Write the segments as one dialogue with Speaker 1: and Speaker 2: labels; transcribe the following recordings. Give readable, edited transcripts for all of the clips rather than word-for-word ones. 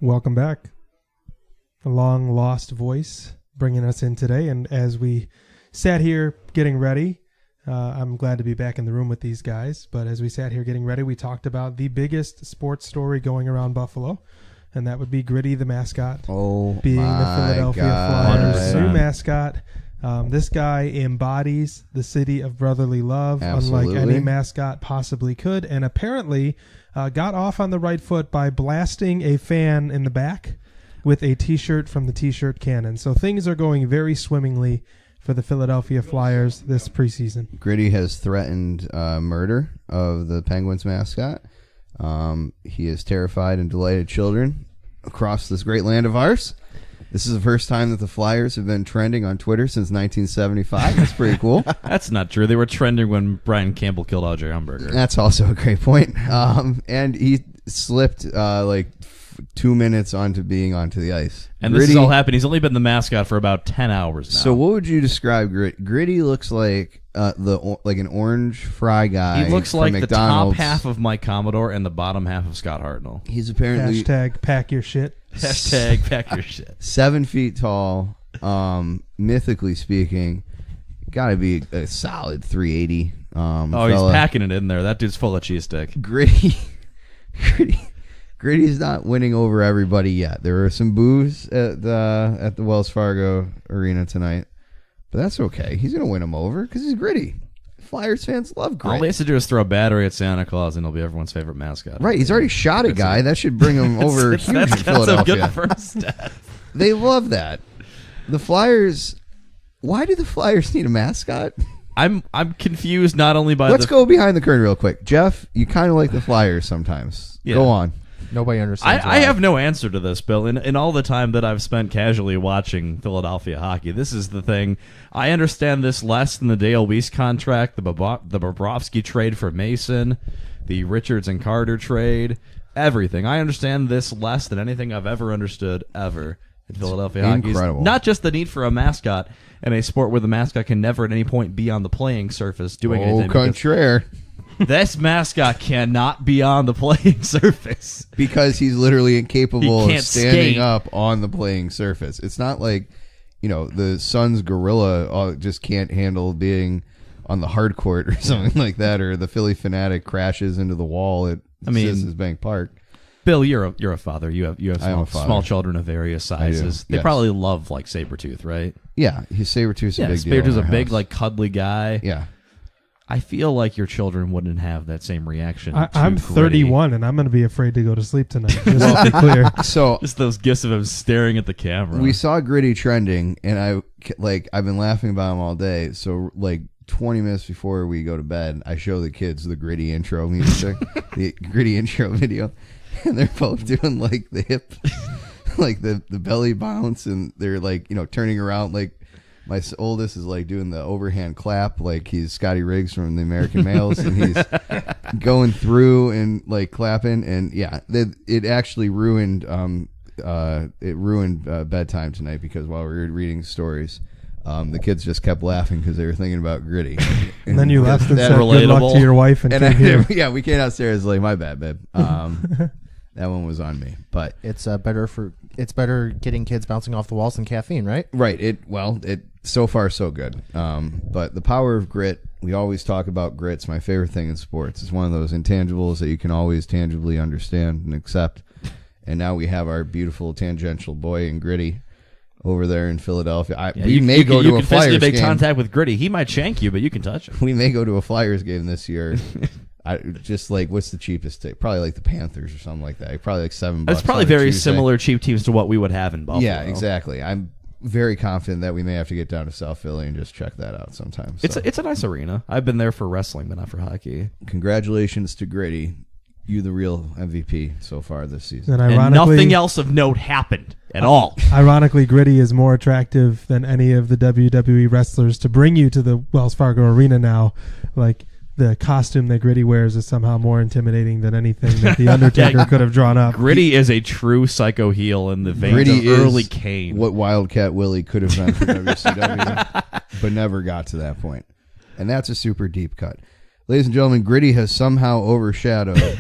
Speaker 1: Welcome back. A long lost voice bringing us in today. And as we sat here getting ready, I'm glad to be back in the room with these guys. But as we sat here getting ready, we talked about the biggest sports story going around Buffalo. And that would be Gritty, the mascot, being the Philadelphia Flyers' new mascot. This guy embodies the city of brotherly love, unlike any mascot possibly could. And apparently got off on the right foot by blasting a fan in the back with a T-shirt from the T-shirt cannon. So things are going very swimmingly for the Philadelphia Flyers this preseason.
Speaker 2: Gritty has threatened murder of the Penguins mascot. He has terrified and delighted children across this great land of ours. This is the first time that the Flyers have been trending on Twitter since 1975. That's pretty cool.
Speaker 3: That's not true. They were trending when Brian Campbell killed Audrey Umberger.
Speaker 2: That's also a great point. And he slipped 2 minutes onto being onto the ice.
Speaker 3: And Gritty, this has all happened. He's only been the mascot for about 10 hours now.
Speaker 2: So what would you describe Gritty looks like like an orange fry guy.
Speaker 3: He looks like
Speaker 2: McDonald's.
Speaker 3: The top half of Mike Commodore and the bottom half of Scott Hartnell.
Speaker 2: He's apparently
Speaker 1: #pack your shit.
Speaker 3: #pack your shit.
Speaker 2: 7 feet tall. Mythically speaking, got to be a solid 380.
Speaker 3: Fella. He's packing it in there. That dude's full of cheese stick.
Speaker 2: Gritty's not winning over everybody yet. There were some boos at the Wells Fargo Arena tonight, but that's okay. He's going to win them over because he's Gritty. Flyers fans love Gritty.
Speaker 3: All he has to do is throw a battery at Santa Claus, and he'll be everyone's favorite mascot.
Speaker 2: Right, he's already shot a guy. That should bring him over huge in Philadelphia.
Speaker 3: That's a good first step.
Speaker 2: They love that. The Flyers. Why do the Flyers need a mascot?
Speaker 3: I'm confused not only by
Speaker 2: Let's go behind the curtain real quick. Jeff, you kind of like the Flyers sometimes. Yeah. Go on.
Speaker 4: Nobody understands.
Speaker 3: I have no answer to this, Bill. In all the time that I've spent casually watching Philadelphia hockey, this is the thing. I understand this less than the Dale Weiss contract, the Bobrovsky trade for Mason, the Richards and Carter trade, everything. I understand this less than anything I've ever understood ever in Philadelphia hockey.
Speaker 2: Incredible.
Speaker 3: Not just the need for a mascot in a sport where the mascot can never at any point be on the playing surface doing anything.
Speaker 2: Contraire.
Speaker 3: This mascot cannot be on the playing surface.
Speaker 2: Because he's literally incapable of standing
Speaker 3: skate
Speaker 2: up on the playing surface. It's not like, the Suns gorilla just can't handle being on the hard court or something like that, or the Philly Fanatic crashes into the wall at Citizens Bank Park.
Speaker 3: Bill, you're a father. You have small children of various sizes. They probably love like Sabretooth, right?
Speaker 2: Yeah, Sabretooth's a big deal.
Speaker 3: Sabretooth's a big, like, cuddly guy.
Speaker 2: Yeah.
Speaker 3: I feel like your children wouldn't have that same reaction.
Speaker 1: I'm 31, and I'm going to be afraid to go to sleep tonight. Just to be clear.
Speaker 2: So
Speaker 3: just those gifs of him staring at the camera.
Speaker 2: We saw Gritty trending, and I've been laughing about him all day. So 20 minutes before we go to bed, I show the kids the Gritty intro music, the Gritty intro video, and they're both doing the hip, the belly bounce, and they're turning around My oldest is doing the overhand clap like he's Scotty Riggs from the American Males, and he's going through and clapping, and it actually ruined bedtime tonight because while we were reading stories, the kids just kept laughing because they were thinking about Gritty.
Speaker 1: And then you left and said good luck to your wife and
Speaker 2: yeah, we came downstairs my bad, babe. That one was on me, but
Speaker 4: it's better getting kids bouncing off the walls than caffeine, right?
Speaker 2: Right. It so far so good. But the power of grit, we always talk about grit. It's my favorite thing in sports. It's one of those intangibles that you can always tangibly understand and accept. And now we have our beautiful tangential boy in Gritty over there in Philadelphia. We may go to a Flyers game. You can
Speaker 3: make contact with Gritty. He might shank you, but you can touch him.
Speaker 2: We may go to a Flyers game this year. What's the cheapest ticket? Probably the Panthers or something like that. Probably $7.
Speaker 3: It's probably very similar cheap teams to what we would have in Buffalo.
Speaker 2: Yeah, exactly. I'm very confident that we may have to get down to South Philly and just check that out sometime. So.
Speaker 3: It's a nice arena. I've been there for wrestling, but not for hockey.
Speaker 2: Congratulations to Gritty. You the real MVP so far this season.
Speaker 1: And
Speaker 3: nothing else of note happened at all.
Speaker 1: Ironically, Gritty is more attractive than any of the WWE wrestlers to bring you to the Wells Fargo Arena now. The costume that Gritty wears is somehow more intimidating than anything that The Undertaker could have drawn up.
Speaker 3: Gritty is a true psycho heel in the veins of early Kane.
Speaker 2: What Wildcat Willie could have done for WCW, but never got to that point. And that's a super deep cut. Ladies and gentlemen, Gritty has somehow overshadowed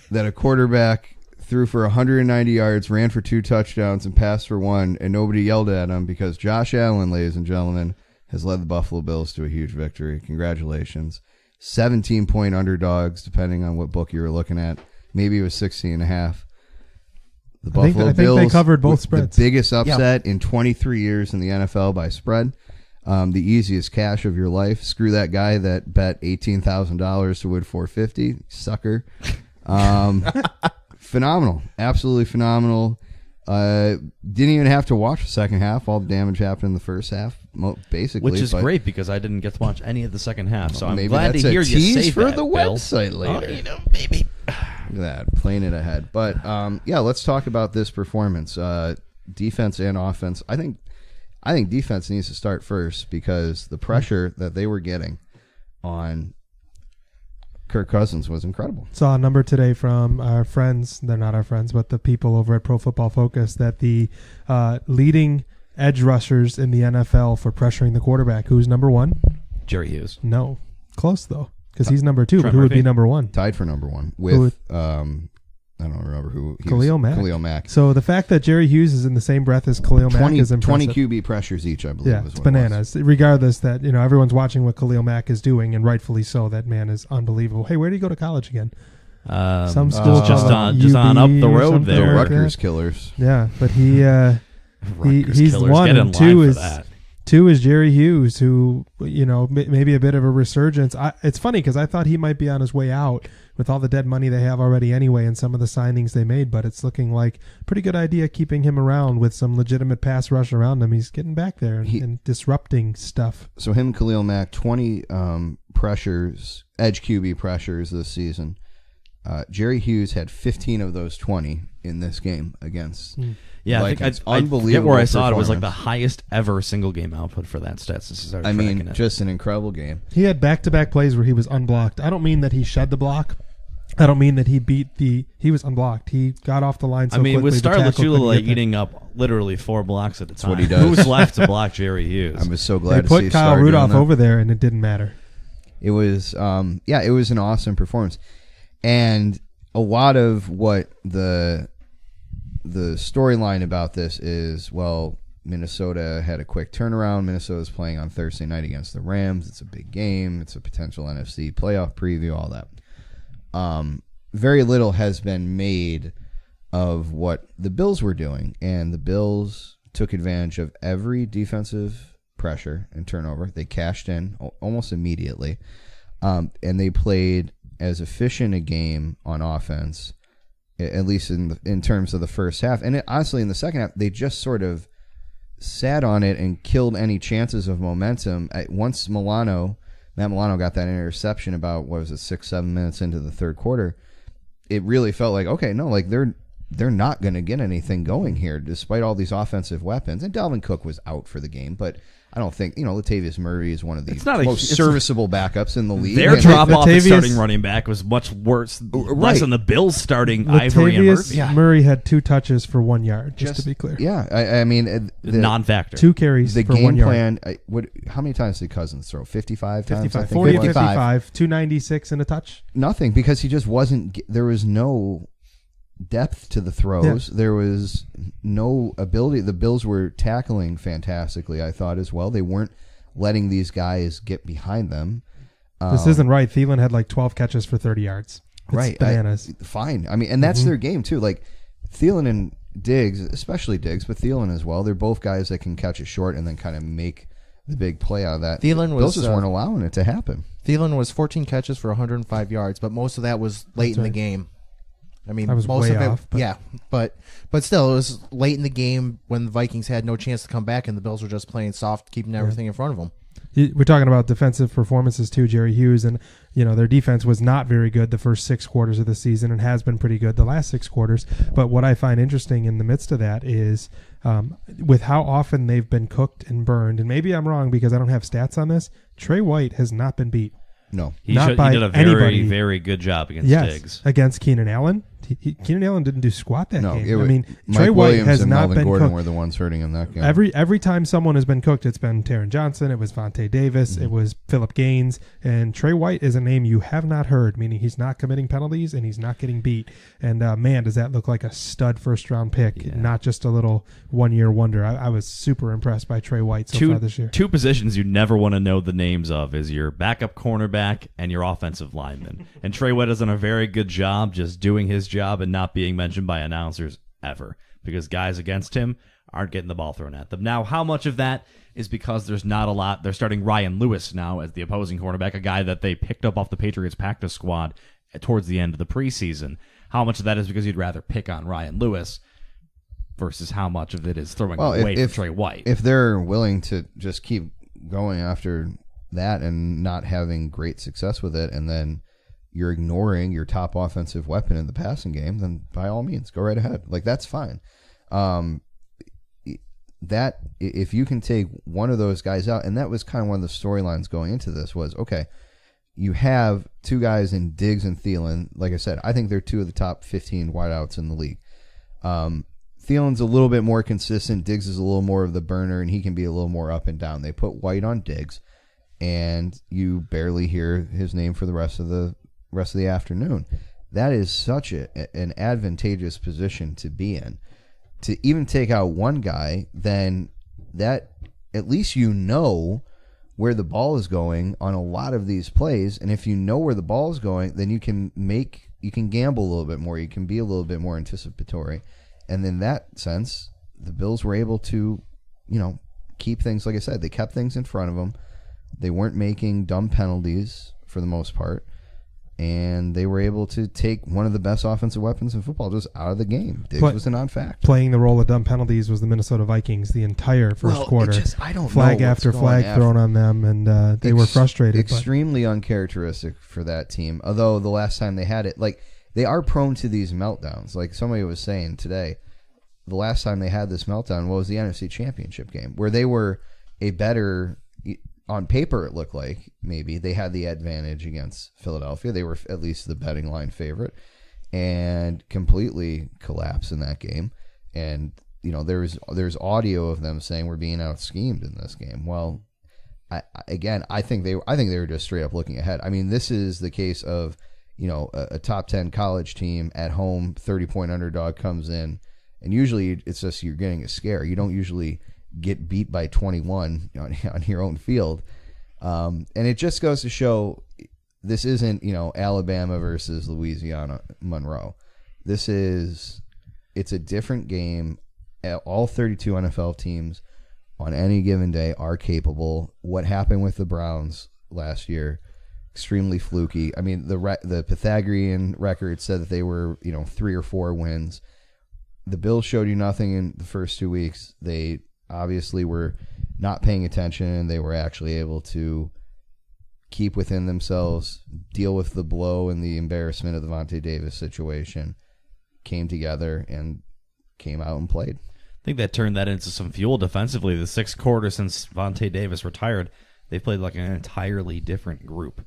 Speaker 2: that a quarterback threw for 190 yards, ran for 2 touchdowns, and passed for 1, and nobody yelled at him because Josh Allen, ladies and gentlemen, has led the Buffalo Bills to a huge victory. Congratulations. 17-point underdogs, depending on what book you were looking at. Maybe it was 16.5. The Buffalo Bills,
Speaker 1: think they covered both spreads.
Speaker 2: The biggest upset in 23 years in the NFL by spread. The easiest cash of your life. Screw that guy that bet $18,000 to win $450. Sucker. Phenomenal. Absolutely phenomenal. Didn't even have to watch the second half. All the damage happened in the first half, basically.
Speaker 3: Which is great because I didn't get to watch any of the second half. So I'm
Speaker 2: maybe
Speaker 3: glad to
Speaker 2: that's
Speaker 3: hear
Speaker 2: a
Speaker 3: you
Speaker 2: tease
Speaker 3: say
Speaker 2: for
Speaker 3: that,
Speaker 2: the
Speaker 3: Bill.
Speaker 2: website later.
Speaker 3: Maybe.
Speaker 2: Look at that, playing it ahead. But yeah, let's talk about this performance, defense and offense. I think defense needs to start first because the pressure that they were getting on Kirk Cousins was incredible.
Speaker 1: Saw a number today from our friends. They're not our friends, but the people over at Pro Football Focus that the leading edge rushers in the NFL for pressuring the quarterback. Who's number 1?
Speaker 3: Jerry Hughes.
Speaker 1: No, close though, because he's number 2.
Speaker 3: Trent
Speaker 1: But who would
Speaker 3: Murphy?
Speaker 1: be number 1?
Speaker 2: Tied for number 1 with I don't remember who.
Speaker 1: Khalil Mack.
Speaker 2: Khalil Mack.
Speaker 1: So the fact that Jerry Hughes is in the same breath as Khalil Mack
Speaker 2: 20,
Speaker 1: is impressive.
Speaker 2: 20 QB pressures each, I believe.
Speaker 1: Yeah,
Speaker 2: is
Speaker 1: it's
Speaker 2: what it was.
Speaker 1: bananas. Regardless that, everyone's watching what Khalil Mack is doing, and rightfully so. That man is unbelievable. Hey, where did he go to college again? Some school
Speaker 3: just
Speaker 1: called
Speaker 3: on up
Speaker 1: UB
Speaker 3: the
Speaker 1: or
Speaker 3: road
Speaker 1: something
Speaker 3: there.
Speaker 1: like
Speaker 2: Rutgers
Speaker 1: that.
Speaker 2: killers.
Speaker 1: Yeah, but he's
Speaker 3: Killers.
Speaker 1: one.
Speaker 3: Get in
Speaker 1: And two
Speaker 3: line for
Speaker 1: is
Speaker 3: that.
Speaker 1: 2 is Jerry Hughes, who maybe a bit of a resurgence. It's funny because I thought he might be on his way out with all the dead money they have already anyway and some of the signings they made, but it's looking like a pretty good idea keeping him around with some legitimate pass rush around him. He's getting back there and disrupting stuff.
Speaker 2: So him and Khalil Mack, 20 pressures, edge QB pressures this season. Jerry Hughes had 15 of those 20 in this game against
Speaker 3: Yeah,
Speaker 2: Vikings.
Speaker 3: I think I
Speaker 2: Unbelievable
Speaker 3: forget where I saw it. It was like the
Speaker 2: performance.
Speaker 3: highest ever single game output for that stat since I started
Speaker 2: I
Speaker 3: tracking
Speaker 2: mean,
Speaker 3: it.
Speaker 2: just an incredible game.
Speaker 1: He had back-to-back plays where he was unblocked. I don't mean that he shed the block. I don't mean that he was unblocked. He got off the line so quickly.
Speaker 3: with Star
Speaker 1: the tackle couldn't
Speaker 3: Lachula
Speaker 1: get there.
Speaker 3: eating up literally 4 blocks at a time.
Speaker 2: what he does.
Speaker 3: Who's left to block Jerry Hughes?
Speaker 2: I was so
Speaker 1: They
Speaker 2: glad to see
Speaker 1: put Kyle
Speaker 2: Star doing
Speaker 1: Rudolph
Speaker 2: that.
Speaker 1: over there, and it didn't matter.
Speaker 2: It was, it was an awesome performance. And a lot of what the storyline about this is, well, Minnesota had a quick turnaround. Minnesota's playing on Thursday night against the Rams. It's a big game. It's a potential NFC playoff preview, all that. Very little has been made of what the Bills were doing, and the Bills took advantage of every defensive pressure and turnover. They cashed in almost immediately, and they played as efficient a game on offense, at least in terms of the first half. And honestly, in the second half, they just sort of sat on it and killed any chances of momentum. Once Matt Milano got that interception about, 6-7 minutes into the third quarter, it really felt like, okay, no, like they're not going to get anything going here despite all these offensive weapons. And Dalvin Cook was out for the game, but I don't think, Latavius Murray is one of the most serviceable backups in the league.
Speaker 3: Their
Speaker 2: And
Speaker 3: drop-off at
Speaker 1: Latavius-
Speaker 3: starting running back was much worse, less than the Bills starting Ivory and
Speaker 1: Latavius
Speaker 3: Murphy.
Speaker 1: Murray had 2 touches for 1 yard, just to be clear.
Speaker 2: Yeah, I mean,
Speaker 3: Non-factor.
Speaker 1: 2 carries
Speaker 2: the
Speaker 1: for
Speaker 2: game
Speaker 1: 1 yard.
Speaker 2: plan. How many times did Cousins throw? 55 times?
Speaker 1: 55,
Speaker 2: I think
Speaker 1: 40
Speaker 2: it
Speaker 1: to
Speaker 2: was.
Speaker 1: 55, 296 and a touch.
Speaker 2: Nothing, because he just wasn't. There was no depth to the throws. There was no ability. The Bills were tackling fantastically, I thought, as well. They weren't letting these guys get behind them.
Speaker 1: This isn't right. Thielen had like 12 catches for 30 yards. It's
Speaker 2: Right.
Speaker 1: bananas.
Speaker 2: Fine. I mean, and that's their game, too. Like, Thielen and Diggs, especially Diggs, but Thielen as well, they're both guys that can catch it short and then kind of make the big play out of that.
Speaker 4: Thielen was,
Speaker 2: Bills just weren't allowing it to happen.
Speaker 4: Thielen was 14 catches for 105 yards, but most of that was late in the game. I mean,
Speaker 1: I was
Speaker 4: most
Speaker 1: way
Speaker 4: of it,
Speaker 1: off, but-
Speaker 4: yeah, but still, it was late in the game when the Vikings had no chance to come back, and the Bills were just playing soft, keeping everything in front of them.
Speaker 1: We're talking about defensive performances too, Jerry Hughes, and their defense was not very good the first 6 quarters of the season and has been pretty good the last 6 quarters. But what I find interesting in the midst of that is with how often they've been cooked and burned, and maybe I'm wrong because I don't have stats on this, Trey White has not been beat.
Speaker 2: No.
Speaker 3: He
Speaker 1: Not
Speaker 3: did
Speaker 1: by
Speaker 3: a very,
Speaker 1: anybody.
Speaker 3: very good job against
Speaker 1: Yes,
Speaker 3: Diggs.
Speaker 1: against Keenan Allen. Keenan Allen didn't do squat that game.
Speaker 2: I
Speaker 1: mean,
Speaker 2: Mike
Speaker 1: Trey White
Speaker 2: Williams
Speaker 1: has
Speaker 2: and
Speaker 1: not
Speaker 2: Melvin
Speaker 1: been
Speaker 2: Gordon
Speaker 1: cooked.
Speaker 2: were the ones hurting in that game.
Speaker 1: Every time someone has been cooked, it's been Taron Johnson, it was Vontae Davis, it was Phillip Gaines, and Trey White is a name you have not heard, meaning he's not committing penalties and he's not getting beat. And man, does that look like a stud first-round pick, not just a little one-year wonder. I was super impressed by Trey White so far this year.
Speaker 3: Two positions you never want to know the names of is your backup cornerback and your offensive lineman. And Trey White has done a very good job just doing his job and not being mentioned by announcers ever, because guys against him aren't getting the ball thrown at them. Now, how much of that is because there's not a lot? They're starting Ryan Lewis now as the opposing cornerback, a guy that they picked up off the Patriots practice squad towards the end of the preseason. How much of that is because you'd rather pick on Ryan Lewis versus how much of it is throwing away from Trey White?
Speaker 2: If they're willing to just keep going after that and not having great success with it, and then you're ignoring your top offensive weapon in the passing game, then by all means, go right ahead. Like, that's fine. That if you can take one of those guys out, and that was kind of one of the storylines going into this was, okay, you have two guys in Diggs and Thielen. Like I said, I think they're two of the top 15 wideouts in the league. Thielen's a little bit more consistent. Diggs is a little more of the burner, and he can be a little more up and down. They put White on Diggs, and you barely hear his name for the rest of the afternoon. That is such an advantageous position to be in. To even take out one guy, then that at least you know where the ball is going on a lot of these plays, and if you know where the ball is going, then you can gamble a little bit more. You can be a little bit more anticipatory, and in that sense, the Bills were able to, keep things. Like I said, they kept things in front of them. They weren't making dumb penalties for the most part. And they were able to take one of the best offensive weapons in football just out of the game. Diggs was a non-factor.
Speaker 1: Playing the role of dumb penalties was the Minnesota Vikings the entire first quarter.
Speaker 2: I don't
Speaker 1: flag
Speaker 2: know
Speaker 1: after flag thrown on them, and they were frustrated.
Speaker 2: Extremely uncharacteristic for that team. Although the last time they had it, they are prone to these meltdowns. Like somebody was saying today, the last time they had this meltdown was the NFC Championship game, where they were a better. On paper, it looked like maybe they had the advantage against Philadelphia. They were at least the betting line favorite, and completely collapsed in that game. And there's audio of them saying we're being out schemed in this game. Well, I think they were just straight up looking ahead. I mean, this is the case of a top 10 college team at home, 30-point underdog comes in, and usually it's just you're getting a scare. You don't usually get beat by 21 on your own field. And it just goes to show this isn't, Alabama versus Louisiana Monroe. It's a different game. All 32 NFL teams on any given day are capable. What happened with the Browns last year, extremely fluky. I mean, the Pythagorean record said that they were, 3 or 4 wins. The Bills showed you nothing in the first 2 weeks. They obviously were not paying attention, and they were actually able to keep within themselves, deal with the blow and the embarrassment of the Vontae Davis situation, came together and came out and played.
Speaker 3: I think that turned that into some fuel defensively. The 6 quarters since Vontae Davis retired, they played like an entirely different group.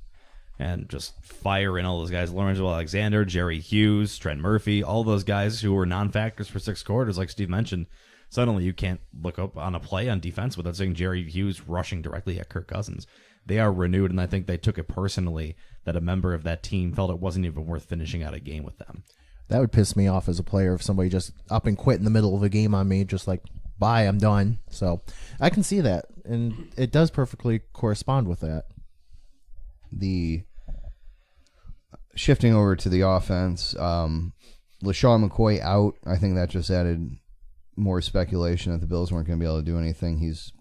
Speaker 3: And just fire in all those guys. Lorenzo Alexander, Jerry Hughes, Trent Murphy, all those guys who were non-factors for 6 quarters, like Steve mentioned. Suddenly you can't look up on a play on defense without seeing Jerry Hughes rushing directly at Kirk Cousins. They are renewed, and I think they took it personally that a member of that team felt it wasn't even worth finishing out a game with them.
Speaker 4: That would piss me off as a player if somebody just up and quit in the middle of a game on me, just like, bye, I'm done. So I can see that, and it does perfectly correspond with that.
Speaker 2: The shifting over to the offense, LaShawn McCoy out, I think that just added more speculation that the Bills weren't going to be able to do anything. He's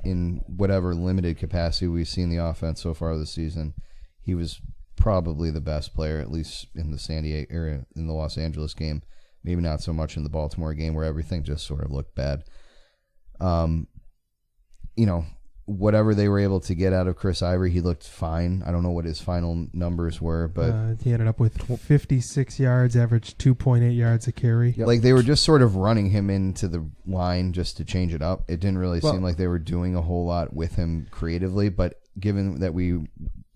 Speaker 2: in whatever limited capacity we've seen the offense so far this season. He was probably the best player, at least in the San Diego area, in the Los Angeles game. Maybe not so much in the Baltimore game where everything just sort of looked bad. Whatever they were able to get out of Chris Ivory, he looked fine. I don't know what his final numbers were, but
Speaker 1: he ended up with 56 yards, averaged 2.8 yards a carry.
Speaker 2: Like they were just sort of running him into the line just to change it up. It didn't really seem like they were doing a whole lot with him creatively, but given that we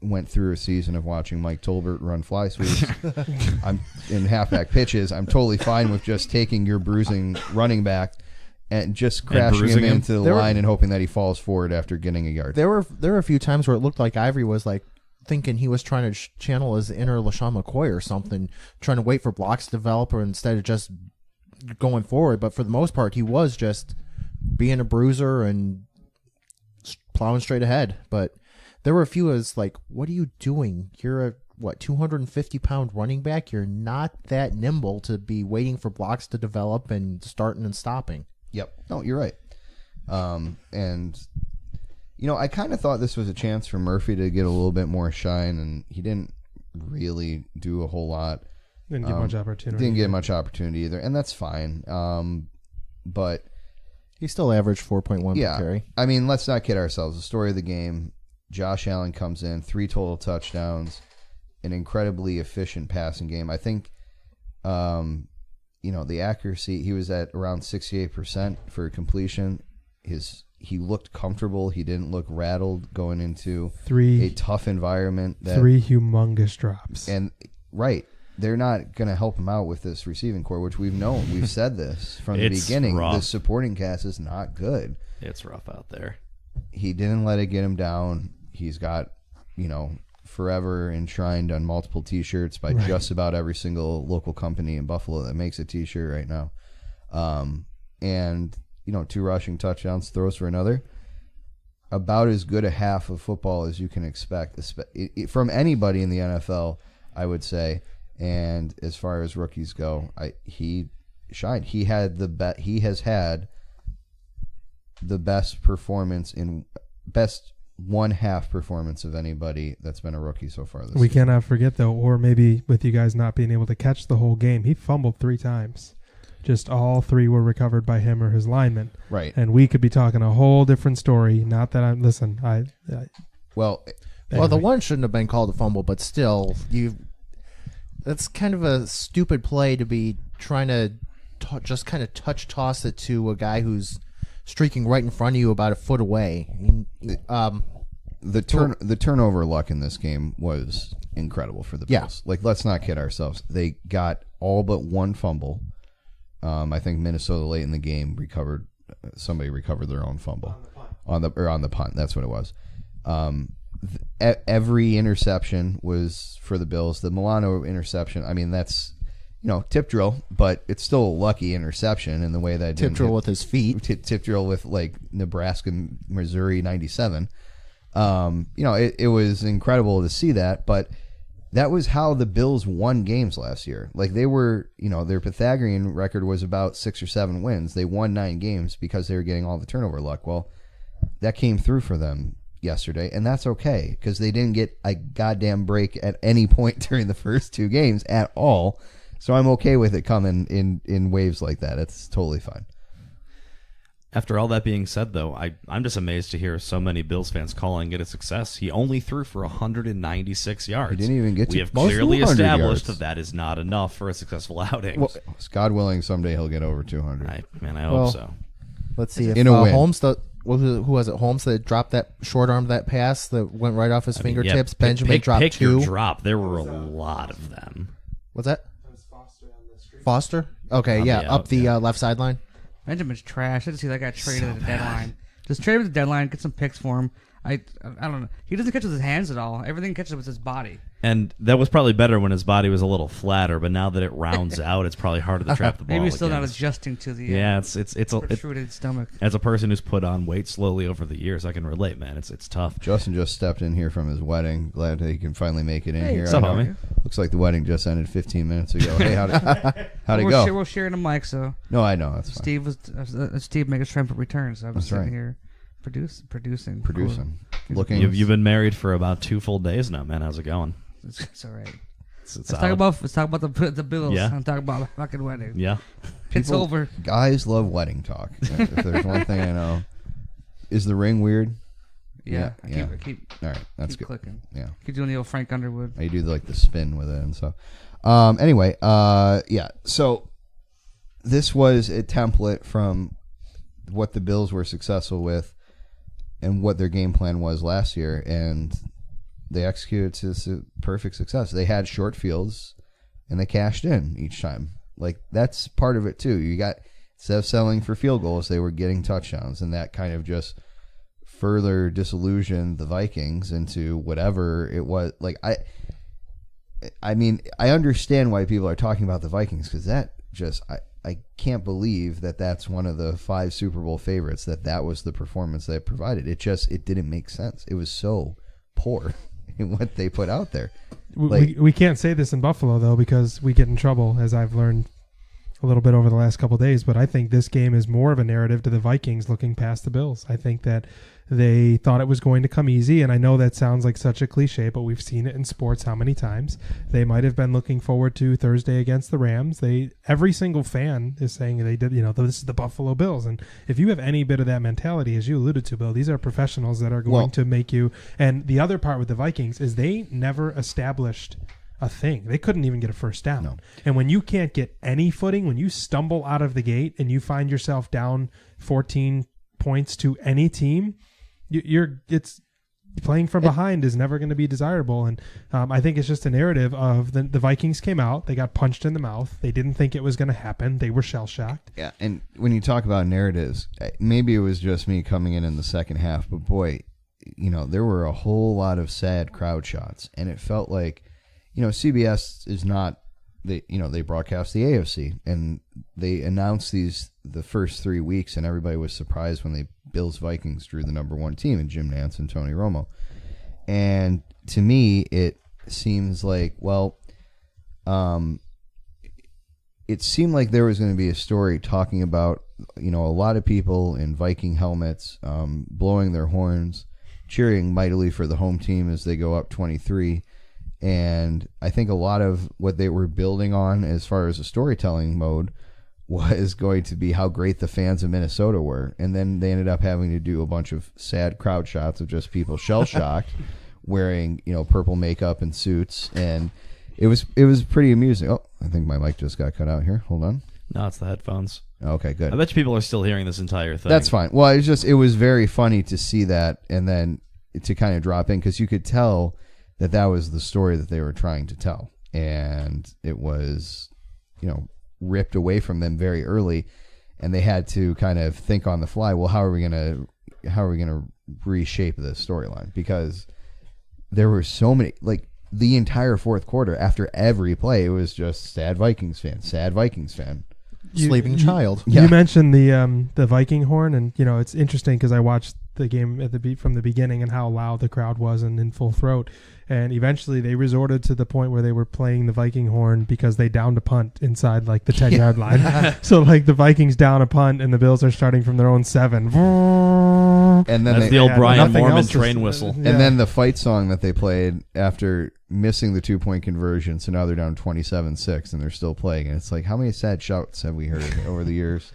Speaker 2: went through a season of watching Mike Tolbert run fly sweeps. I'm in halfback pitches. I'm totally fine with just taking your bruising running back and just crashing him into the line and hoping that he falls forward after getting a yard.
Speaker 4: There were a few times where it looked like Ivory was like thinking he was trying to channel his inner LaShawn McCoy or something, trying to wait for blocks to develop instead of just going forward. But for the most part, he was just being a bruiser and plowing straight ahead. But there were a few as like, what are you doing? You're a 250-pound running back? You're not that nimble to be waiting for blocks to develop and starting and stopping.
Speaker 2: Yep. No, you're right. And I kind of thought this was a chance for Murphy to get a little bit more shine, and he didn't really do a whole lot.
Speaker 1: Didn't get much opportunity.
Speaker 2: Didn't get much opportunity either, and that's fine. But
Speaker 4: he still averaged 4.1 per carry.
Speaker 2: I mean, let's not kid ourselves. The story of the game, Josh Allen comes in, 3 total touchdowns, an incredibly efficient passing game. I think, the accuracy, he was at around 68% for completion. He looked comfortable. He didn't look rattled going into a tough environment.
Speaker 1: 3 humongous drops.
Speaker 2: And, right, they're not going to help him out with this receiving core, which we've known. We've said this from the beginning.
Speaker 3: Rough.
Speaker 2: The supporting cast is not good.
Speaker 3: It's rough out there.
Speaker 2: He didn't let it get him down. He's got, forever enshrined on multiple T-shirts by just about every single local company in Buffalo that makes a T-shirt right now. And 2 rushing touchdowns, throws for another. About as good a half of football as you can expect from anybody in the NFL, I would say. And as far as rookies go, he shined. He had He has had the best performance best 1/2 performance of anybody that's been a rookie so far this season.
Speaker 1: We cannot forget, though, or maybe with you guys not being able to catch the whole game, he fumbled 3 times. Just all 3 were recovered by him or his lineman.
Speaker 2: Right.
Speaker 1: And we could be talking a whole different story. Not that
Speaker 2: Well,
Speaker 4: the one shouldn't have been called a fumble, but still, that's kind of a stupid play to be trying to just kind of touch toss it to a guy who's streaking right in front of you about a foot away.
Speaker 2: The turnover luck in this game was incredible for the Bills.
Speaker 4: Yeah.
Speaker 2: Like, let's not kid ourselves. They got all but 1 fumble. I think Minnesota late in the game somebody recovered their own fumble on the punt. That's what it was. Every interception was for the Bills. The Milano interception, I mean, that's tip drill, but it's still a lucky interception in the way that
Speaker 4: tip drill with his feet.
Speaker 2: Tip drill with like Nebraska, Missouri '97. It was incredible to see that, but that was how the Bills won games last year. Like, they were, their Pythagorean record was about 6 or 7 wins. They won 9 games because they were getting all the turnover luck. Well, that came through for them yesterday, and that's okay because they didn't get a goddamn break at any point during the first 2 games at all. So I'm okay with it coming in waves like that. It's totally fine.
Speaker 3: After all that being said, though, I'm just amazed to hear so many Bills fans calling it a success. He only threw for 196 yards.
Speaker 2: He didn't even get to
Speaker 3: We have
Speaker 2: most
Speaker 3: clearly
Speaker 2: 200
Speaker 3: established
Speaker 2: yards.
Speaker 3: that is not enough for a successful outing.
Speaker 2: Well, God willing, someday he'll get over 200.
Speaker 3: I hope so.
Speaker 4: Let's see if
Speaker 2: In a win.
Speaker 4: Holmes, who was it? Holmes that dropped that short arm, that pass that went right off his fingertips. Benjamin dropped
Speaker 3: pick
Speaker 4: 2.
Speaker 3: Your drop. There were a lot of them.
Speaker 4: What's that? Foster? Okay, up the left sideline.
Speaker 5: Benjamin's trash. I just see that guy traded at the deadline. Just trade him at the deadline, get some picks for him. I don't know. He doesn't catch with his hands at all. Everything catches with his body.
Speaker 3: And that was probably better when his body was a little flatter, but now that it rounds out, it's probably harder to trap the ball.
Speaker 5: Maybe he's still
Speaker 3: again.
Speaker 5: not adjusting to the
Speaker 3: it's
Speaker 5: protruded stomach.
Speaker 3: as a person who's put on weight slowly over the years, I can relate, man. It's tough.
Speaker 2: Justin just stepped in here from his wedding. Glad that he can finally make it in here.
Speaker 3: what's up, homie?
Speaker 2: Looks like the wedding just ended 15 minutes ago. Hey, how'd it go?
Speaker 5: We're sharing a mic, so
Speaker 2: No, I know. That's fine.
Speaker 5: Steve makes triumphant return, so I'm
Speaker 2: That's
Speaker 5: sitting
Speaker 2: right.
Speaker 5: here producing.
Speaker 2: Looking.
Speaker 3: You've been married for about 2 full days now, man. How's it going?
Speaker 5: It's all right.
Speaker 3: It's
Speaker 5: Let's talk about the Bills.
Speaker 3: Yeah.
Speaker 5: I'm talking about the fucking wedding.
Speaker 3: Yeah.
Speaker 5: It's over.
Speaker 2: Guys love wedding talk. If there's one thing I know, is the ring weird?
Speaker 5: Yeah.
Speaker 2: Yeah.
Speaker 5: I keep
Speaker 2: All right, that's
Speaker 5: keep
Speaker 2: good.
Speaker 5: clicking.
Speaker 2: Yeah,
Speaker 5: Keep doing the old Frank Underwood.
Speaker 2: you do like the spin with it and stuff. Anyway, yeah. So this was a template from what the Bills were successful with and what their game plan was last year, and they executed to perfect success. They had short fields, and they cashed in each time. Like, that's part of it too. You got, instead of settling for field goals, they were getting touchdowns, and that kind of just further disillusioned the Vikings into whatever it was. Like, I mean, I understand why people are talking about the Vikings, because that just, I can't believe that that's one of the 5 Super Bowl favorites, that was the performance they provided. It didn't make sense. It was so poor in what they put out there. Like,
Speaker 1: we can't say this in Buffalo, though, because we get in trouble, as I've learned a little bit over the last couple of days. But I think this game is more of a narrative to the Vikings looking past the Bills. I think that they thought it was going to come easy, and I know that sounds like such a cliche, but we've seen it in sports how many times. They might have been looking forward to Thursday against the Rams. Every single fan is saying they did, this is the Buffalo Bills. And if you have any bit of that mentality, as you alluded to, Bill, these are professionals that are going to make you. And the other part with the Vikings is they never established a thing. They couldn't even get a first down.
Speaker 2: No.
Speaker 1: And when you can't get any footing, when you stumble out of the gate and you find yourself down 14 points to any team, it's playing from behind is never going to be desirable. And I think it's just a narrative of the Vikings came out, they got punched in the mouth, they didn't think it was going to happen, they were shell shocked.
Speaker 2: Yeah, and when you talk about narratives, maybe it was just me coming in the second half, but boy, there were a whole lot of sad crowd shots, and it felt like, CBS is not, they broadcast the AFC, and they announced the first 3 weeks, and everybody was surprised when the Bills Vikings drew the number 1 team in Jim Nantz and Tony Romo. And to me, it seems like, it seemed like there was going to be a story talking about, a lot of people in Viking helmets, blowing their horns, cheering mightily for the home team as they go up 23. And I think a lot of what they were building on as far as a storytelling mode was going to be how great the fans of Minnesota were. And then they ended up having to do a bunch of sad crowd shots of just people shell-shocked wearing, purple makeup and suits. And it was pretty amusing. Oh, I think my mic just got cut out here. Hold on.
Speaker 3: No, it's the headphones.
Speaker 2: Okay, good.
Speaker 3: I bet you people are still hearing this entire thing.
Speaker 2: That's fine. Well, it was very funny to see that, and then to kind of drop in, because you could tell that was the story that they were trying to tell, and it was, ripped away from them very early, and they had to kind of think on the fly. Well, how are we gonna reshape this storyline? Because there were so many, like the entire fourth quarter, after every play, it was just sad Vikings fan,
Speaker 4: Sleeping child.
Speaker 1: You mentioned the Viking horn, and it's interesting because I watched the game from the beginning and how loud the crowd was and in full throat. And eventually they resorted to the point where they were playing the Viking horn because they downed a punt inside like the 10-yard line. So like the Vikings down a punt and the Bills are starting from their own 7.
Speaker 2: And then
Speaker 3: that's the old Brian
Speaker 1: nothing
Speaker 3: Mormon
Speaker 1: else
Speaker 3: train whistle.
Speaker 2: And then the fight song that they played after missing the 2-point conversion, so now they're down 27-6 and they're still playing. And it's like, how many sad shouts have we heard over the years?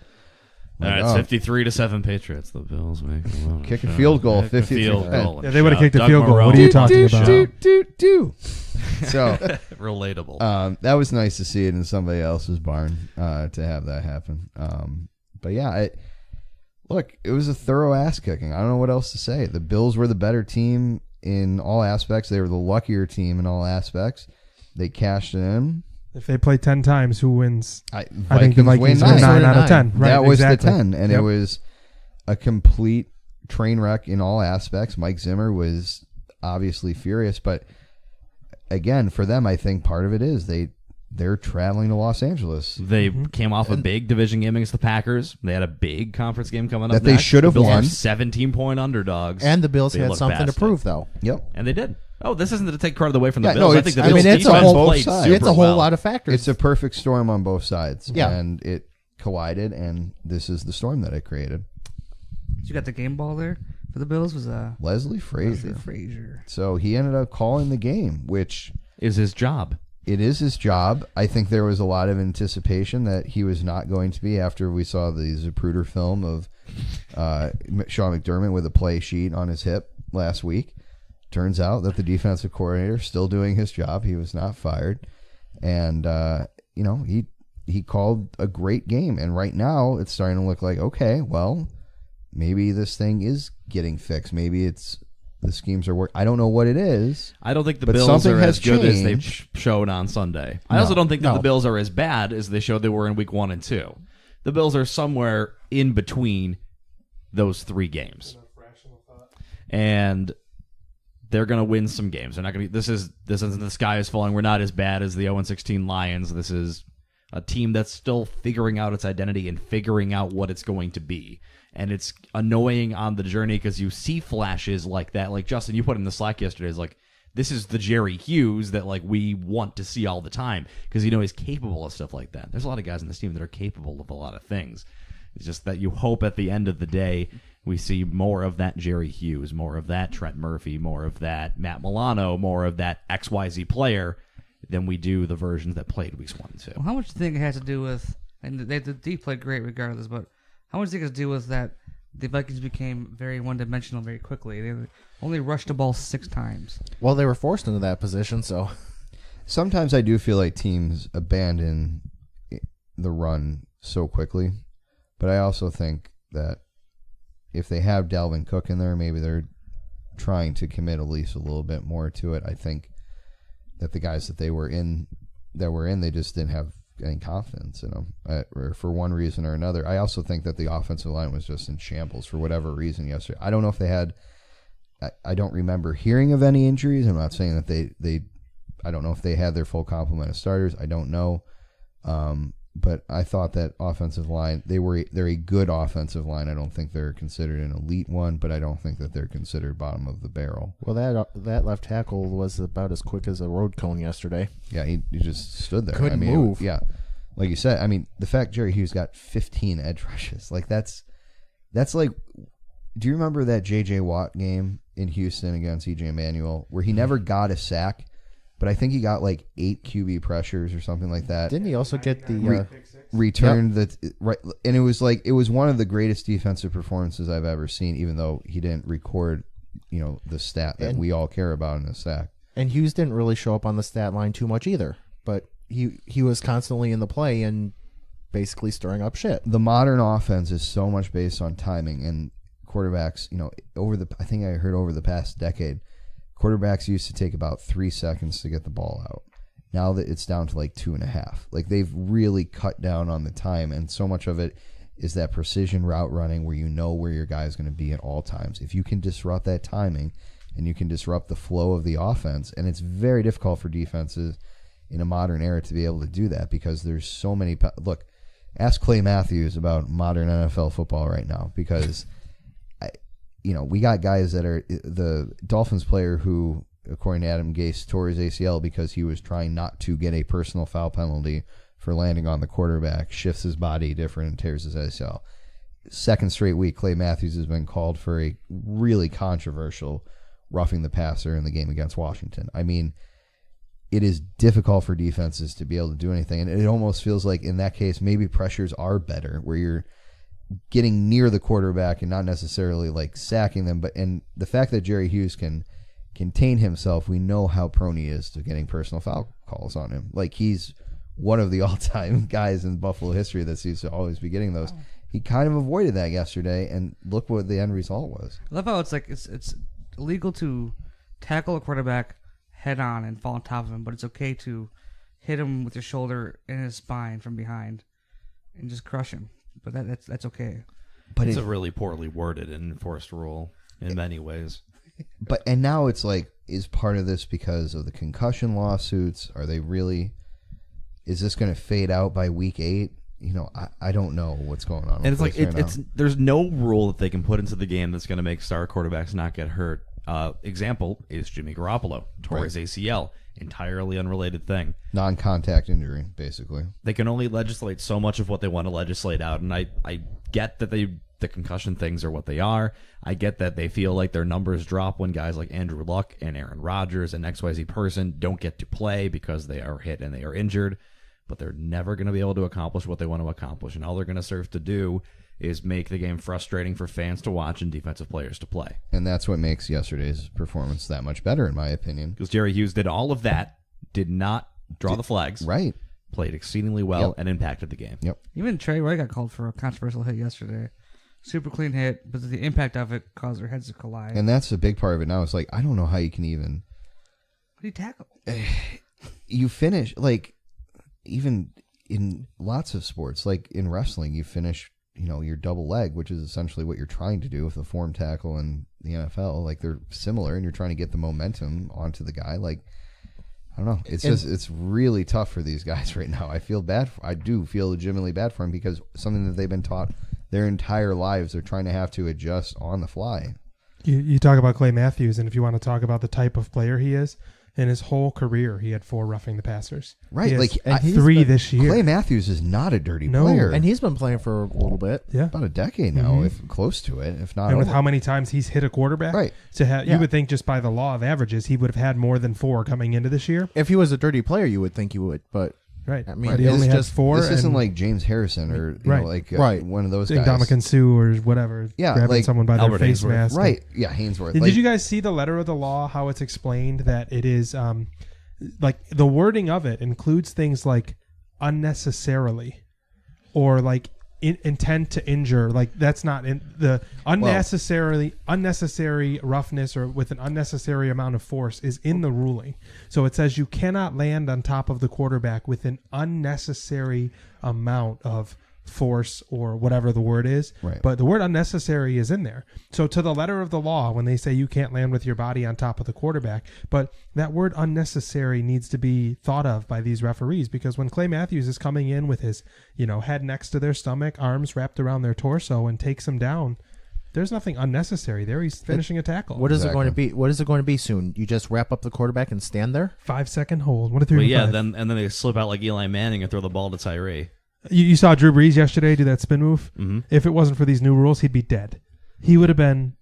Speaker 2: Like,
Speaker 3: it's 53-7 Patriots. The Bills make
Speaker 2: kick a field goal. 53.
Speaker 1: Yeah, they would have kicked a field goal. What are you talking about?
Speaker 2: So
Speaker 3: relatable.
Speaker 2: That was nice to see it in somebody else's barn to have that happen. But yeah, it was a thorough ass kicking. I don't know what else to say. The Bills were the better team in all aspects. They were the luckier team in all aspects. They cashed it in.
Speaker 1: If they play 10 times, who wins?
Speaker 2: I
Speaker 1: think the Vikings
Speaker 2: win
Speaker 1: win 9 out of 10. Right,
Speaker 2: that was
Speaker 1: exactly.
Speaker 2: the 10, and it was a complete train wreck in all aspects. Mike Zimmer was obviously furious, but again, for them, I think part of it is they're traveling to Los Angeles.
Speaker 3: They came off a big division game against the Packers. They had a big conference game coming up
Speaker 2: that they
Speaker 3: next.
Speaker 2: should have
Speaker 3: The Bills
Speaker 2: won.
Speaker 3: are 17-point underdogs.
Speaker 4: And the Bills
Speaker 3: They
Speaker 4: had
Speaker 3: look
Speaker 4: something to
Speaker 3: past
Speaker 4: prove,
Speaker 3: it.
Speaker 4: though.
Speaker 2: Yep.
Speaker 3: And they did. Oh, this isn't to take credit away from the
Speaker 2: Yeah,
Speaker 3: Bills.
Speaker 2: no,
Speaker 3: I think the
Speaker 2: it's-
Speaker 3: Bills
Speaker 4: it's a
Speaker 3: defense
Speaker 4: whole-
Speaker 3: played
Speaker 2: sides.
Speaker 3: super
Speaker 4: It's a whole
Speaker 3: well.
Speaker 4: lot of factors.
Speaker 2: It's a perfect storm on both sides.
Speaker 4: Yeah.
Speaker 2: And it collided, and this is the storm that it created.
Speaker 5: You got the game ball there for the Bills was
Speaker 2: Leslie Frazier.
Speaker 5: Frazier.
Speaker 2: So he ended up calling the game, which
Speaker 3: Is his job.
Speaker 2: it is his job. I think there was a lot of anticipation that he was not going to be after we saw the Zapruder film of Sean McDermott with a play sheet on his hip last week. Turns out that the defensive coordinator is still doing his job. He was not fired. And, he called a great game. And right now it's starting to look like, okay, well, maybe this thing is getting fixed. Maybe it's the schemes are working. I don't know what it is.
Speaker 3: I don't think the
Speaker 2: But
Speaker 3: Bills
Speaker 2: something
Speaker 3: are
Speaker 2: has
Speaker 3: as good as they
Speaker 2: changed.
Speaker 3: showed on Sunday. I also don't think that the Bills are as bad as they showed they were in Week 1 and 2. The Bills are somewhere in between those 3 games, and they're going to win some games. They're not going to. This isn't the sky is falling. We're not as bad as the 0-16 Lions. This is a team that's still figuring out its identity and figuring out what it's going to be. And it's annoying on the journey because you see flashes like that. Like, Justin, you put in the Slack yesterday, is like, this is the Jerry Hughes that like we want to see all the time because he's capable of stuff like that. There's a lot of guys on this team that are capable of a lot of things. It's just that you hope at the end of the day we see more of that Jerry Hughes, more of that Trent Murphy, more of that Matt Milano, more of that XYZ player than we do the versions that played weeks 1 and 2.
Speaker 5: Well, how much do you think it has to do with, and they played great regardless, but how much do you think it has to do with that the Vikings became very one-dimensional very quickly? They only rushed the ball 6 times.
Speaker 4: Well, they were forced into that position, so.
Speaker 2: Sometimes I do feel like teams abandon the run so quickly, but I also think that if they have Dalvin Cook in there, maybe they're trying to commit at least a little bit more to it. I think that the guys that were in, they just didn't have any confidence in them, or for one reason or another. I also think that the offensive line was just in shambles for whatever reason yesterday. I don't know if they had. I don't remember hearing of any injuries. I'm not saying that they. I don't know if they had their full complement of starters. I don't know, but I thought that offensive line. They're a good offensive line. I don't think they're considered an elite one, but I don't think that they're considered bottom of the barrel.
Speaker 4: Well, that left tackle was about as quick as a road cone yesterday.
Speaker 2: Yeah, he just stood there.
Speaker 4: Couldn't move.
Speaker 2: Yeah, like you said. I mean, the fact Jerry Hughes got 15 edge rushes, like that's like. Do you remember that J.J. Watt game in Houston against E.J. Manuel where he never got a sack, but I think he got like 8 QB pressures or something like that.
Speaker 4: Didn't he also get the
Speaker 2: returned the right? And it was one of the greatest defensive performances I've ever seen, even though he didn't record, the stat that we all care about in a sack.
Speaker 4: And Hughes didn't really show up on the stat line too much either, but he was constantly in the play and basically stirring up shit.
Speaker 2: The modern offense is so much based on timing, and quarterbacks, I think I heard over the past decade, quarterbacks used to take about 3 seconds to get the ball out. Now that it's down to like 2.5. Like they've really cut down on the time, and so much of it is that precision route running where you know where your guy is going to be at all times. If you can disrupt that timing and you can disrupt the flow of the offense, and it's very difficult for defenses in a modern era to be able to do that because there's so many. Look, ask Clay Matthews about modern NFL football right now because we got guys that are the Dolphins player who, according to Adam Gase, tore his ACL because he was trying not to get a personal foul penalty for landing on the quarterback, shifts his body different and tears his ACL. Second straight week, Clay Matthews has been called for a really controversial roughing the passer in the game against Washington. I mean, it is difficult for defenses to be able to do anything, and it almost feels like in that case maybe pressures are better where you're getting near the quarterback and not necessarily like sacking them. And the fact that Jerry Hughes can contain himself, we know how prone he is to getting personal foul calls on him. Like he's one of the all-time guys in Buffalo history that seems to always be getting those. He kind of avoided that yesterday, and look what the end result was.
Speaker 5: I love how it's illegal to tackle a quarterback head on and fall on top of him, but it's okay to hit him with your shoulder in his spine from behind and just crush him. But that's okay.
Speaker 3: But it's a really poorly worded and enforced rule in many ways.
Speaker 2: And now it's like, is part of this because of the concussion lawsuits? Are they really? Is this going to fade out by week 8? I don't know what's going on.
Speaker 3: And it's like there's no rule that they can put into the game that's going to make star quarterbacks not get hurt. Example is Jimmy Garoppolo tore his ACL. Entirely unrelated thing.
Speaker 2: Non-contact injury, basically.
Speaker 3: They can only legislate so much of what they want to legislate out, and I get that the concussion things are what they are. I get that they feel like their numbers drop when guys like Andrew Luck and Aaron Rodgers and XYZ person don't get to play because they are hit and they are injured, but they're never going to be able to accomplish what they want to accomplish, and all they're going to serve to do is make the game frustrating for fans to watch and defensive players to play.
Speaker 2: And that's what makes yesterday's performance that much better, in my opinion.
Speaker 3: Because Jerry Hughes did all of that, did not draw the flags,
Speaker 2: right?
Speaker 3: Played exceedingly well and impacted the game.
Speaker 2: Yep.
Speaker 5: Even Trey Roy got called for a controversial hit yesterday. super clean hit, but the impact of it caused their heads to collide.
Speaker 2: And that's a big part of it now. It's like, I don't know how you can even...
Speaker 5: What do you tackle?
Speaker 2: You finish, like, even in lots of sports, like in wrestling, you finish, your double leg, which is essentially what you're trying to do with the form tackle in the NFL. Like, they're similar, and you're trying to get the momentum onto the guy. Like, I don't know. It's really tough for these guys right now. I do feel legitimately bad for them because something that they've been taught their entire lives, they're trying to have to adjust on the fly.
Speaker 1: You talk about Clay Matthews, and if you want to talk about the type of player he is, in his whole career, he had 4 roughing the passers.
Speaker 2: Right, like
Speaker 1: 3 this year.
Speaker 2: Clay Matthews is not a dirty player,
Speaker 4: and he's been playing for a little bit.
Speaker 1: Yeah,
Speaker 2: about a decade now, if close to it, if not.
Speaker 1: And with
Speaker 2: over.
Speaker 1: how many times he's hit a quarterback,
Speaker 2: right?
Speaker 1: You would think just by the law of averages, he would have had more than 4 coming into this year.
Speaker 4: If he was a dirty player, you would think he would, but.
Speaker 1: Right.
Speaker 4: I mean,
Speaker 1: but he only has 4.
Speaker 2: This isn't like James Harrison or one of those guys.
Speaker 1: Ndamukong Suh or whatever.
Speaker 2: Yeah,
Speaker 1: grabbing
Speaker 2: like
Speaker 1: someone by their face
Speaker 3: Hainsworth.
Speaker 1: mask.
Speaker 2: Right. Yeah, Hainsworth.
Speaker 1: Did you guys see the letter of the law? How it's explained that it is like the wording of it includes things like unnecessarily or like intent to injure. Like that's not in the unnecessary roughness or with an unnecessary amount of force is in the ruling. So it says you cannot land on top of the quarterback with an unnecessary amount of force or whatever the word is.
Speaker 2: Right.
Speaker 1: But the word unnecessary is in there. So to the letter of the law, when they say you can't land with your body on top of the quarterback, but that word unnecessary needs to be thought of by these referees, because when Clay Matthews is coming in with his, head next to their stomach, arms wrapped around their torso and takes them down, there's nothing unnecessary there. He's finishing a tackle.
Speaker 4: What is it going to be? What is it going to be soon? You just wrap up the quarterback and stand there?
Speaker 1: 5-second hold. 1 to 3.
Speaker 3: But yeah, then they slip out like Eli Manning and throw the ball to Tyree.
Speaker 1: You saw Drew Brees yesterday do that spin move? Mm-hmm. If it wasn't for these new rules, he'd be dead. He would have been,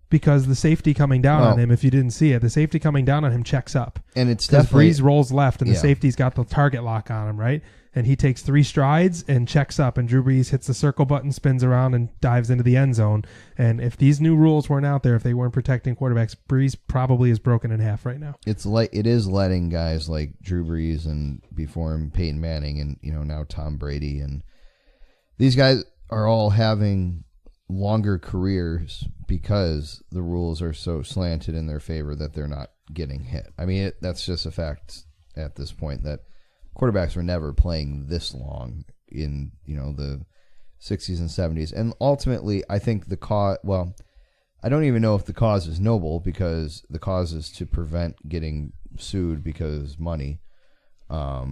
Speaker 1: because the safety coming down on him, if you didn't see it, the safety coming down on him checks up.
Speaker 2: And it's definitely...
Speaker 1: Brees rolls left, and the safety's got the target lock on him, right? And he takes 3 strides and checks up, and Drew Brees hits the circle button, spins around, and dives into the end zone. And if these new rules weren't out there, if they weren't protecting quarterbacks, Brees probably is broken in half right now.
Speaker 2: It is letting guys like Drew Brees and before him Peyton Manning and now Tom Brady, and these guys are all having longer careers because the rules are so slanted in their favor that they're not getting hit. I mean, that's just a fact at this point that quarterbacks were never playing this long in the 60s and 70s, and ultimately I think the cause, well, I don't even know if the cause is noble, because the cause is to prevent getting sued because money. I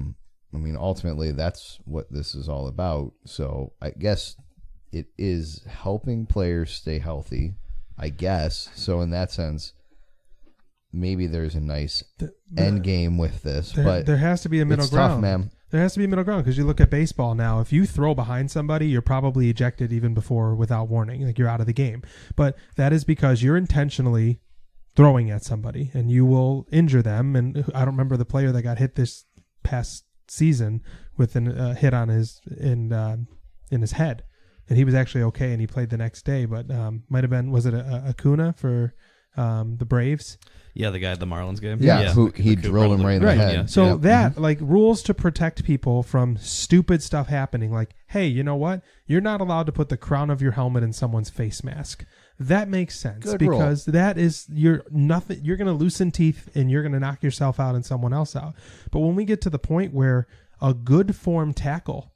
Speaker 2: mean, ultimately that's what this is all about. So I guess it is helping players stay healthy, I guess. So in that sense, maybe there's a nice end game with this, but
Speaker 1: there has to be a middle ground.
Speaker 2: Tough, man.
Speaker 1: There has to be a middle ground, because you look at baseball now. If you throw behind somebody, you're probably ejected even before without warning, like you're out of the game. But that is because you're intentionally throwing at somebody, and you will injure them. And I don't remember the player that got hit this past season with a hit on his in his head, and he was actually okay, and he played the next day. But might have been, was it Acuna for the Braves?
Speaker 3: Yeah, the guy at the Marlins game.
Speaker 2: Yeah. Who he drilled him right in the head.
Speaker 3: Yeah.
Speaker 1: So that, like, rules to protect people from stupid stuff happening. Like, hey, you know what? You're not allowed to put the crown of your helmet in someone's face mask. That makes sense.
Speaker 2: Good
Speaker 1: because that is, you're going to loosen teeth and you're going to knock yourself out and someone else out. But when we get to the point where a good form tackle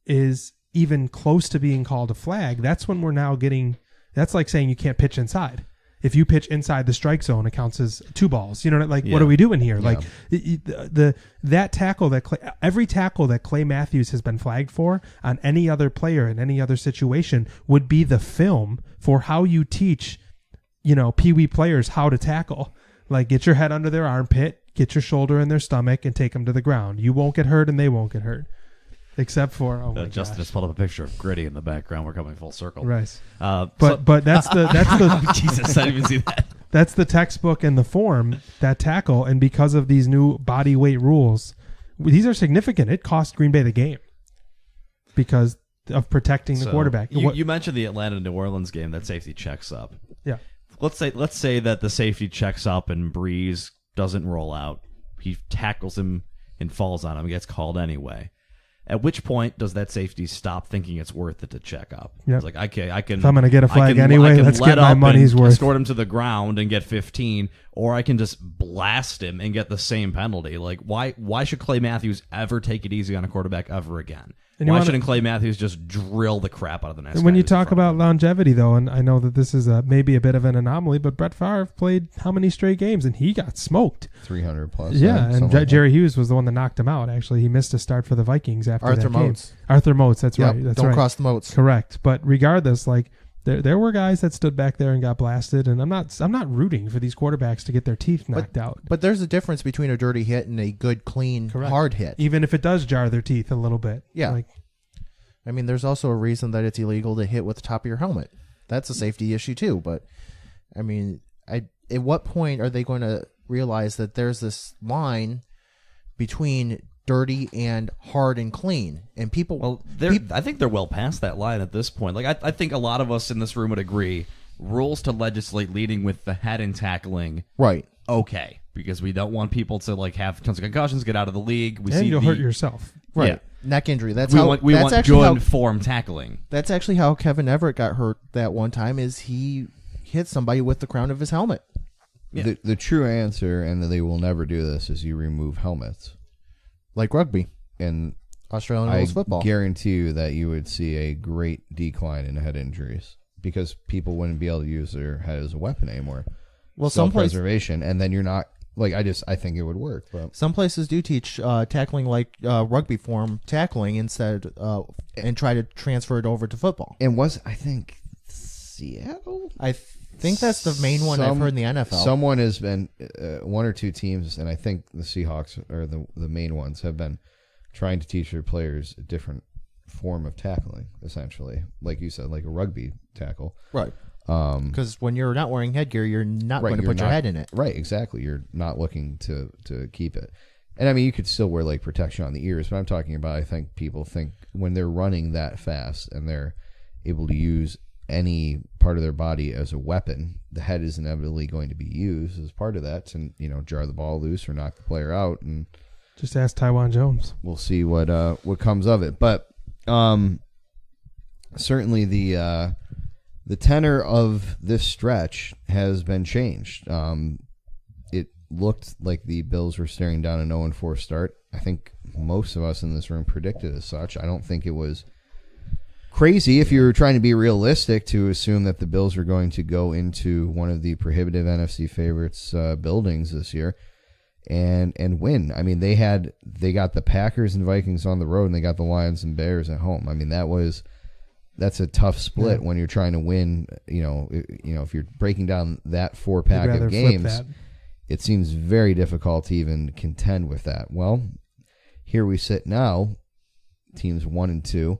Speaker 1: is even close to being called a flag, that's when we're now getting, that's like saying you can't pitch inside. If you pitch inside the strike zone, it counts as 2 balls. You know, like, what are we doing here?
Speaker 2: Yeah.
Speaker 1: Like that tackle that every tackle that Clay Matthews has been flagged for on any other player in any other situation would be the film for how you teach, peewee players how to tackle. Like, get your head under their armpit, get your shoulder in their stomach, and take them to the ground. You won't get hurt, and they won't get hurt. Except for
Speaker 3: Justin just pulled up a picture of Gritty in the background. We're coming full circle.
Speaker 1: Right.
Speaker 3: But
Speaker 1: that's the
Speaker 3: Jesus, I didn't even see that.
Speaker 1: That's the textbook and the form, that tackle, and because of these new body weight rules, these are significant. It cost Green Bay the game because of protecting the quarterback.
Speaker 3: You mentioned the Atlanta-New Orleans game, that safety checks up.
Speaker 1: Yeah.
Speaker 3: Let's say that the safety checks up and Breeze doesn't roll out. He tackles him and falls on him. Gets called anyway. At which point does that safety stop thinking it's worth it to check up?
Speaker 1: Yep.
Speaker 3: It's like, okay, I can.
Speaker 1: If I'm going to get a flag
Speaker 3: I
Speaker 1: anyway,
Speaker 3: can
Speaker 1: let's
Speaker 3: let
Speaker 1: get my
Speaker 3: up
Speaker 1: money's
Speaker 3: and
Speaker 1: worth.
Speaker 3: escort him to the ground and get 15, or I can just blast him and get the same penalty. Like, why should Clay Matthews ever take it easy on a quarterback ever again?
Speaker 1: And you
Speaker 3: Why
Speaker 1: wanna-
Speaker 3: shouldn't Clay Matthews just drill the crap out of the next
Speaker 1: And when
Speaker 3: guy
Speaker 1: you
Speaker 3: who's in
Speaker 1: talk
Speaker 3: front of
Speaker 1: about
Speaker 3: him?
Speaker 1: longevity, though, and I know that this is maybe a bit of an anomaly, but Brett Favre played how many straight games, and he got smoked.
Speaker 2: 300 plus.
Speaker 1: Yeah,
Speaker 2: something
Speaker 1: and
Speaker 2: like
Speaker 1: Jerry Hughes was the one that knocked him out. Actually, he missed a start for the Vikings after
Speaker 4: Arthur
Speaker 1: that game.
Speaker 4: Motes.
Speaker 1: Arthur Motes, that's
Speaker 4: Yep,
Speaker 1: right. That's
Speaker 4: don't
Speaker 1: right.
Speaker 4: cross the moats.
Speaker 1: Correct. But regardless, like there were guys that stood back there and got blasted, and I'm not rooting for these quarterbacks to get their teeth knocked out.
Speaker 4: But there's a difference between a dirty hit and a good, clean,
Speaker 1: Correct.
Speaker 4: hard hit.
Speaker 1: Even if it does jar their teeth a little bit.
Speaker 4: Yeah.
Speaker 1: Like,
Speaker 4: I mean, there's also a reason that it's illegal to hit with the top of your helmet. That's a safety issue too. But I mean, at what point are they going to realize that there's this line between dirty and hard and clean? And people,
Speaker 3: Well, I think they're well past that line at this point. Like, I think a lot of us in this room would agree. Rules to legislate leading with the head and tackling,
Speaker 4: right?
Speaker 3: okay, because we don't want people to like have tons of concussions, get out of the league. We
Speaker 1: and
Speaker 3: see
Speaker 1: you'll
Speaker 3: the,
Speaker 1: hurt yourself.
Speaker 4: Right.
Speaker 3: Yeah.
Speaker 4: Neck injury. That's
Speaker 3: we
Speaker 4: how
Speaker 3: want
Speaker 4: that's actually
Speaker 3: good
Speaker 4: how,
Speaker 3: form tackling.
Speaker 4: that's actually how Kevin Everett got hurt that one time. Is he hit somebody with the crown of his helmet?
Speaker 3: Yeah.
Speaker 2: The true answer, and they will never do this, is you remove helmets.
Speaker 4: Like rugby,
Speaker 2: And
Speaker 4: Australian
Speaker 2: I
Speaker 4: rules football.
Speaker 2: guarantee you that you would see a great decline in head injuries because people wouldn't be able to use their head as a weapon anymore.
Speaker 4: Well, some places
Speaker 2: Self-preservation, and then you're not like I think it would work. But
Speaker 4: some places do teach tackling like rugby form tackling instead, and try to transfer it over to football.
Speaker 2: it was I think Seattle.
Speaker 4: I think that's the main one I've heard in the NFL.
Speaker 2: Someone has been one or two teams, and I think the Seahawks are the main ones have been trying to teach their players a different form of tackling, essentially, like you said, like a rugby tackle.
Speaker 4: Right. Because when you're not wearing headgear, you're not going to put your head in it.
Speaker 2: Right, exactly. You're not looking to keep it. And I mean, you could still wear like protection on the ears, but I'm talking about, I think people think when they're running that fast and they're able to use any part of their body as a weapon, the head is inevitably going to be used as part of that to, jar the ball loose or knock the player out. And
Speaker 1: Just ask Tywan Jones.
Speaker 2: we'll see what comes of it. But certainly the tenor of this stretch has been changed. It looked like the Bills were staring down an 0-4 start. I think most of us in this room predicted as such. I don't think it was crazy if you were trying to be realistic to assume that the Bills were going to go into one of the prohibitive NFC favorites buildings this year and win. I mean, they got the Packers and Vikings on the road, and they got the Lions and Bears at home. I mean, that's a tough split when you're trying to win. If you're breaking down that 4-pack
Speaker 1: You'd rather
Speaker 2: of
Speaker 1: flip
Speaker 2: games,
Speaker 1: that.
Speaker 2: it seems very difficult to even contend with that. Well, here we sit now, teams 1 and 2.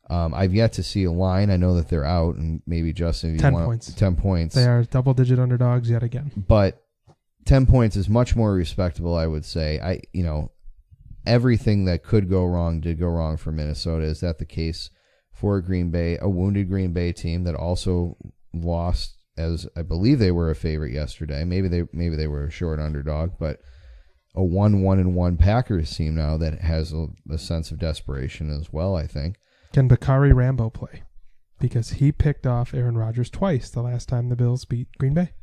Speaker 2: I've yet to see a line. I know that they're out, and maybe Justin, if you
Speaker 1: 10
Speaker 2: want
Speaker 1: points.
Speaker 2: 10 points.
Speaker 1: They are double-digit underdogs yet again.
Speaker 2: But 10 points is much more respectable, I would say. Everything that could go wrong did go wrong for Minnesota. Is that the case for Green Bay, a wounded Green Bay team that also lost, as I believe they were a favorite yesterday. Maybe they were a short underdog, but a 1-1-1 Packers team now that has a sense of desperation as well, I think. Can
Speaker 1: Bakari Rambo play? Because he picked off Aaron Rodgers twice the last time the Bills beat Green Bay.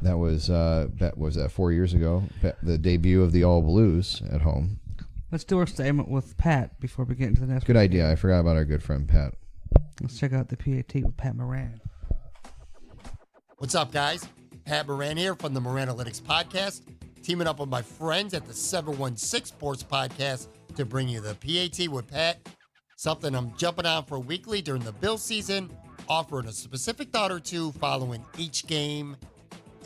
Speaker 2: That was 4 years ago, the debut of the All Blues at home.
Speaker 5: Let's do our statement with Pat before we get into the next
Speaker 2: Good
Speaker 5: one.
Speaker 2: idea. I forgot about our good friend Pat.
Speaker 5: Let's check out the PAT with Pat Moran.
Speaker 6: What's up, guys? Pat Moran here from the Moran Analytics Podcast, teaming up with my friends at the 716 Sports Podcast to bring you the PAT with Pat, something I'm jumping on for weekly during the Bill season, offering a specific thought or two following each game.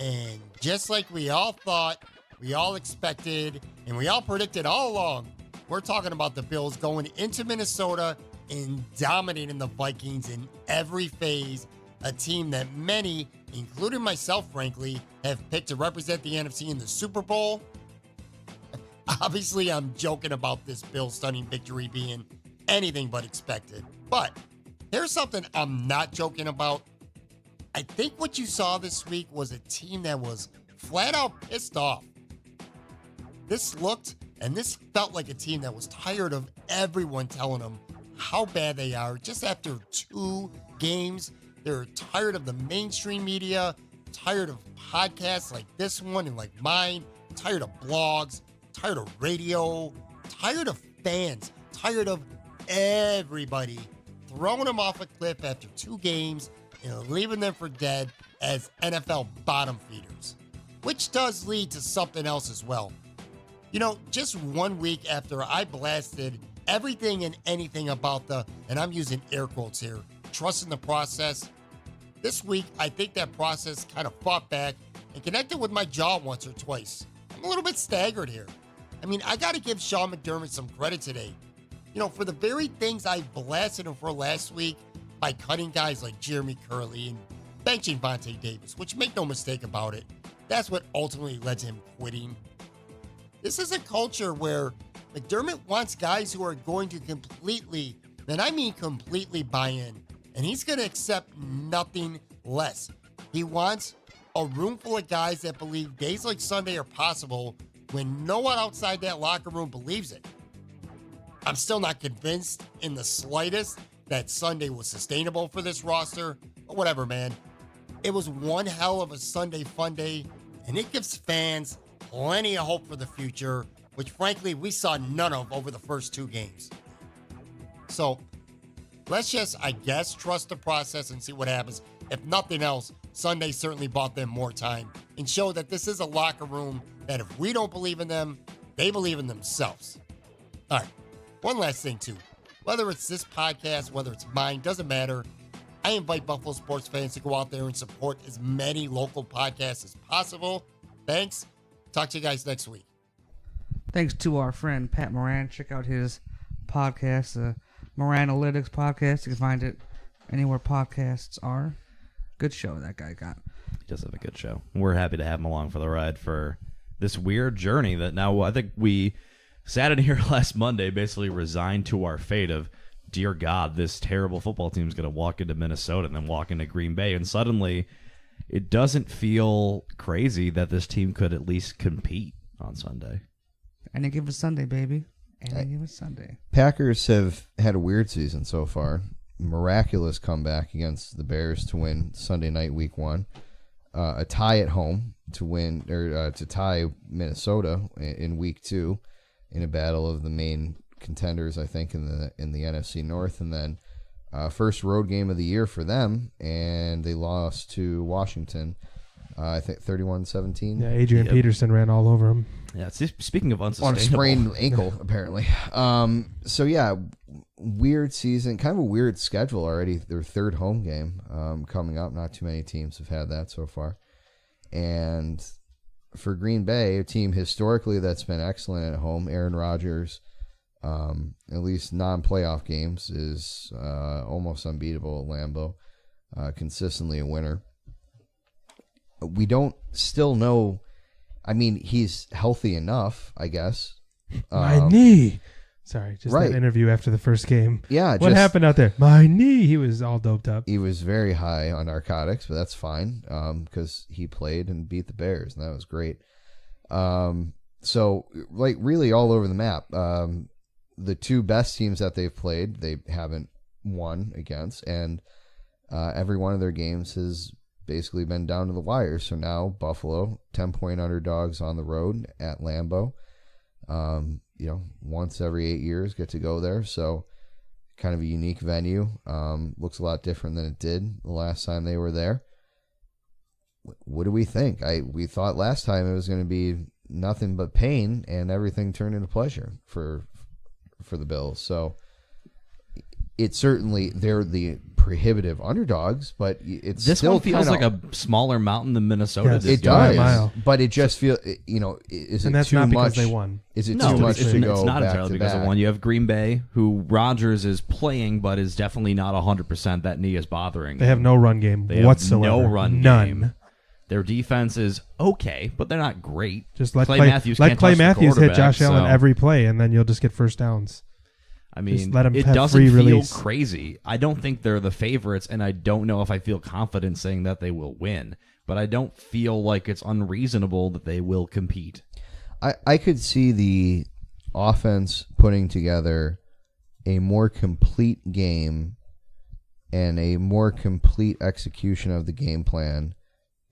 Speaker 6: And just like we all thought, we all expected, and we all predicted all along, we're talking about the Bills going into Minnesota and dominating the Vikings in every phase, a team that many, including myself, frankly, have picked to represent the NFC in the Super Bowl. Obviously, I'm joking about this Bills stunning victory being anything but expected. But here's something I'm not joking about. I think what you saw this week was a team that was flat out pissed off. This looked And this felt like a team that was tired of everyone telling them how bad they are. Just after 2 games, they're tired of the mainstream media, tired of podcasts like this one and like mine, tired of blogs, tired of radio, tired of fans, tired of everybody throwing them off a cliff after 2 games and leaving them for dead as NFL bottom feeders, which does lead to something else as well. You know, just 1 week after I blasted everything and anything about the, and I'm using air quotes here, trusting the process, this week I think that process kind of fought back and connected with my jaw once or twice. I'm a little bit staggered here. I mean, I got to give Sean McDermott some credit today. You know, for the very things I blasted him for last week by cutting guys like Jeremy Curley and benching Vontae Davis, which make no mistake about it, that's what ultimately led to him quitting. This is a culture where McDermott wants guys who are going to completely, and I mean completely buy in, and he's going to accept nothing less. He wants a room full of guys that believe days like Sunday are possible when no one outside that locker room believes it. I'm still not convinced in the slightest that Sunday was sustainable for this roster, but whatever, man. It was one hell of a Sunday fun day, and it gives fans plenty of hope for the future, which frankly we saw none of over the first 2 games. So let's just, I guess, trust the process and see what happens. If nothing else, Sunday certainly bought them more time and showed that this is a locker room that if we don't believe in them, they believe in themselves. All right, one last thing too. Whether it's this podcast, whether it's mine, doesn't matter. I invite Buffalo sports fans to go out there and support as many local podcasts as possible. Thanks. Talk to you guys next week.
Speaker 5: Thanks to our friend Pat Moran. Check out his podcast, the Moranalytics podcast. You can find it anywhere podcasts are. Good show that guy got.
Speaker 3: He does have a good show. We're happy to have him along for the ride for this weird journey that now I think we sat in here last Monday basically resigned to our fate of, dear God, this terrible football team is going to walk into Minnesota and then walk into Green Bay. And suddenly it doesn't feel crazy that this team could at least compete on Sunday.
Speaker 5: Any given Sunday, baby. Any given Sunday.
Speaker 2: Packers have had a weird season so far. Miraculous comeback against the Bears to win Sunday night week 1. A tie at home to win or to tie Minnesota in week 2 in a battle of the main contenders, I think, in the NFC North, and then first road game of the year for them, and they lost to Washington, I think 31-17.
Speaker 1: Yeah, Adrian Peterson ran all over him.
Speaker 3: Yeah, speaking of unsustainable.
Speaker 2: On a sprained ankle, apparently. So, yeah, weird season, kind of a weird schedule already. Their third home game coming up. Not too many teams have had that so far. And for Green Bay, a team historically that's been excellent at home, Aaron Rodgers, at least non-playoff games, is almost unbeatable at Lambeau, consistently a winner. We don't still know. I mean, he's healthy enough, I guess.
Speaker 1: My knee. Sorry, just
Speaker 2: right.
Speaker 1: that interview after the first game.
Speaker 2: Yeah.
Speaker 1: What happened out there? My knee. He was all doped up.
Speaker 2: He was very high on narcotics, but that's fine because he played and beat the Bears, and that was great. So, like, really all over the map. The 2 best teams that they've played, they haven't won against, and every one of their games has basically been down to the wire. So now Buffalo, 10-point underdogs on the road at Lambeau. Once every 8 years get to go there. So kind of a unique venue. Looks a lot different than it did the last time they were there. What do we think? We thought last time it was going to be nothing but pain, and everything turned into pleasure for the Bills. So it's certainly, they're the prohibitive underdogs, but it's
Speaker 3: this
Speaker 2: still
Speaker 3: one feels
Speaker 2: kinda,
Speaker 3: like a smaller mountain than Minnesota.
Speaker 1: Yes,
Speaker 3: did.
Speaker 2: it does,
Speaker 1: mile.
Speaker 2: but it just feels, is
Speaker 1: And
Speaker 2: it
Speaker 1: that's
Speaker 2: too
Speaker 1: not
Speaker 2: much?
Speaker 1: because they won.
Speaker 2: Is it
Speaker 3: No,
Speaker 2: too much
Speaker 3: it's
Speaker 2: to go
Speaker 3: not
Speaker 2: back
Speaker 3: entirely
Speaker 2: to
Speaker 3: because
Speaker 2: back?
Speaker 3: of one. You have Green Bay, who Rodgers is playing, but is definitely not 100%. That knee is bothering.
Speaker 1: They have no run game
Speaker 3: They have
Speaker 1: whatsoever.
Speaker 3: no run
Speaker 1: None.
Speaker 3: game. Their defense is okay, but they're not great.
Speaker 1: Just let
Speaker 3: Clay
Speaker 1: Clay
Speaker 3: Matthews
Speaker 1: let
Speaker 3: can't
Speaker 1: Clay
Speaker 3: touch the
Speaker 1: Matthews hit Josh
Speaker 3: quarterback,
Speaker 1: Allen
Speaker 3: so-
Speaker 1: every play, and then you'll just get first downs.
Speaker 3: I mean,
Speaker 1: Just let 'em
Speaker 3: it
Speaker 1: have
Speaker 3: doesn't
Speaker 1: free
Speaker 3: feel
Speaker 1: release.
Speaker 3: crazy. I don't think they're the favorites, and I don't know if I feel confident saying that they will win. But I don't feel like it's unreasonable that they will compete.
Speaker 2: I could see offense putting together a more complete game and a more complete execution of the game plan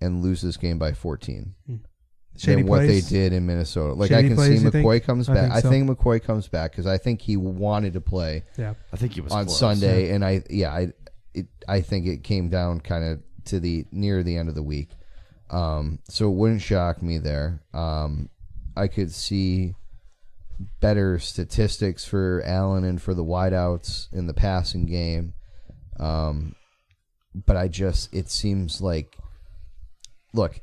Speaker 2: and lose this game by 14 than what they did in Minnesota. Like, I can see McCoy comes back. I think McCoy comes back because I think he wanted to play.
Speaker 1: Yeah,
Speaker 3: I think he was
Speaker 2: on
Speaker 3: close.
Speaker 2: Sunday, and I think it came down kind of to the near the end of the week. So it wouldn't shock me there. I could see better statistics for Allen and for the wideouts in the passing game. But it seems like, look,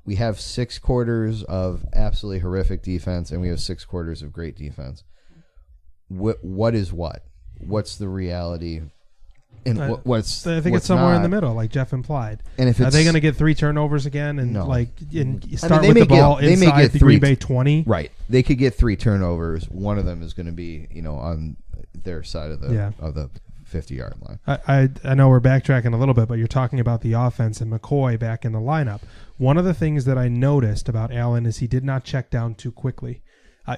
Speaker 2: we have 6 quarters of absolutely horrific defense, and we have 6 quarters of great defense. What is what? What's the reality? And
Speaker 1: I think
Speaker 2: what's
Speaker 1: it's somewhere
Speaker 2: not?
Speaker 1: In the middle, like Jeff implied.
Speaker 2: And if
Speaker 1: are they going to get 3 turnovers again and
Speaker 2: No.
Speaker 1: start with the ball inside the Green Bay 20?
Speaker 2: Right, they could get 3 turnovers. One of them is going to be on their side of the 50-yard line.
Speaker 1: I know we're backtracking a little bit, but you're talking about the offense and McCoy back in the lineup. One of the things that I noticed about Allen is he did not check down too quickly.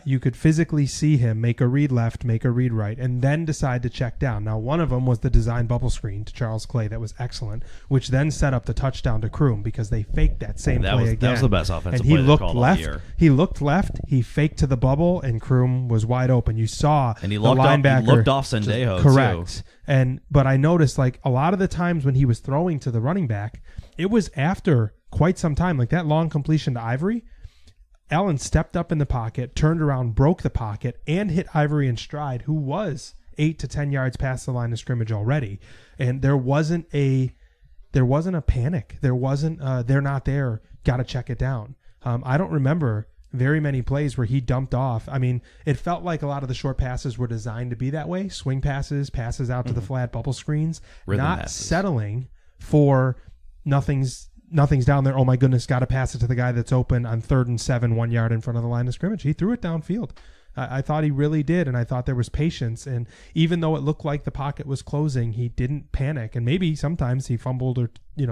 Speaker 1: You could physically see him make a read left, make a read right, and then decide to check down. Now, one of them was the design bubble screen to Charles Clay that was excellent, which then set up the touchdown to Kroom because they faked that same play again.
Speaker 3: That was the best offensive
Speaker 1: and he
Speaker 3: play they
Speaker 1: looked
Speaker 3: called
Speaker 1: left.
Speaker 3: all year.
Speaker 1: He looked left. He faked to the bubble, and Kroom was wide open. You saw
Speaker 3: And he
Speaker 1: the
Speaker 3: looked
Speaker 1: linebacker.
Speaker 3: he looked off Sendejo,
Speaker 1: correct.
Speaker 3: too.
Speaker 1: But I noticed like a lot of the times when he was throwing to the running back, it was after quite some time, like that long completion to Ivory. Allen stepped up in the pocket, turned around, broke the pocket, and hit Ivory in stride, who was 8 to 10 yards past the line of scrimmage already. And there wasn't a panic. There wasn't they're not there, got to check it down. I don't remember very many plays where he dumped off. I mean, it felt like a lot of the short passes were designed to be that way. Swing passes, passes out to the flat, bubble screens,
Speaker 3: Rhythm
Speaker 1: not
Speaker 3: passes.
Speaker 1: settling for nothing's down there. Oh my goodness, got to pass it to the guy that's open on 3rd and 7, 1 yard in front of the line of scrimmage. He threw it downfield. I thought he really did, and I thought there was patience. And even though it looked like the pocket was closing, he didn't panic. And maybe sometimes he fumbled or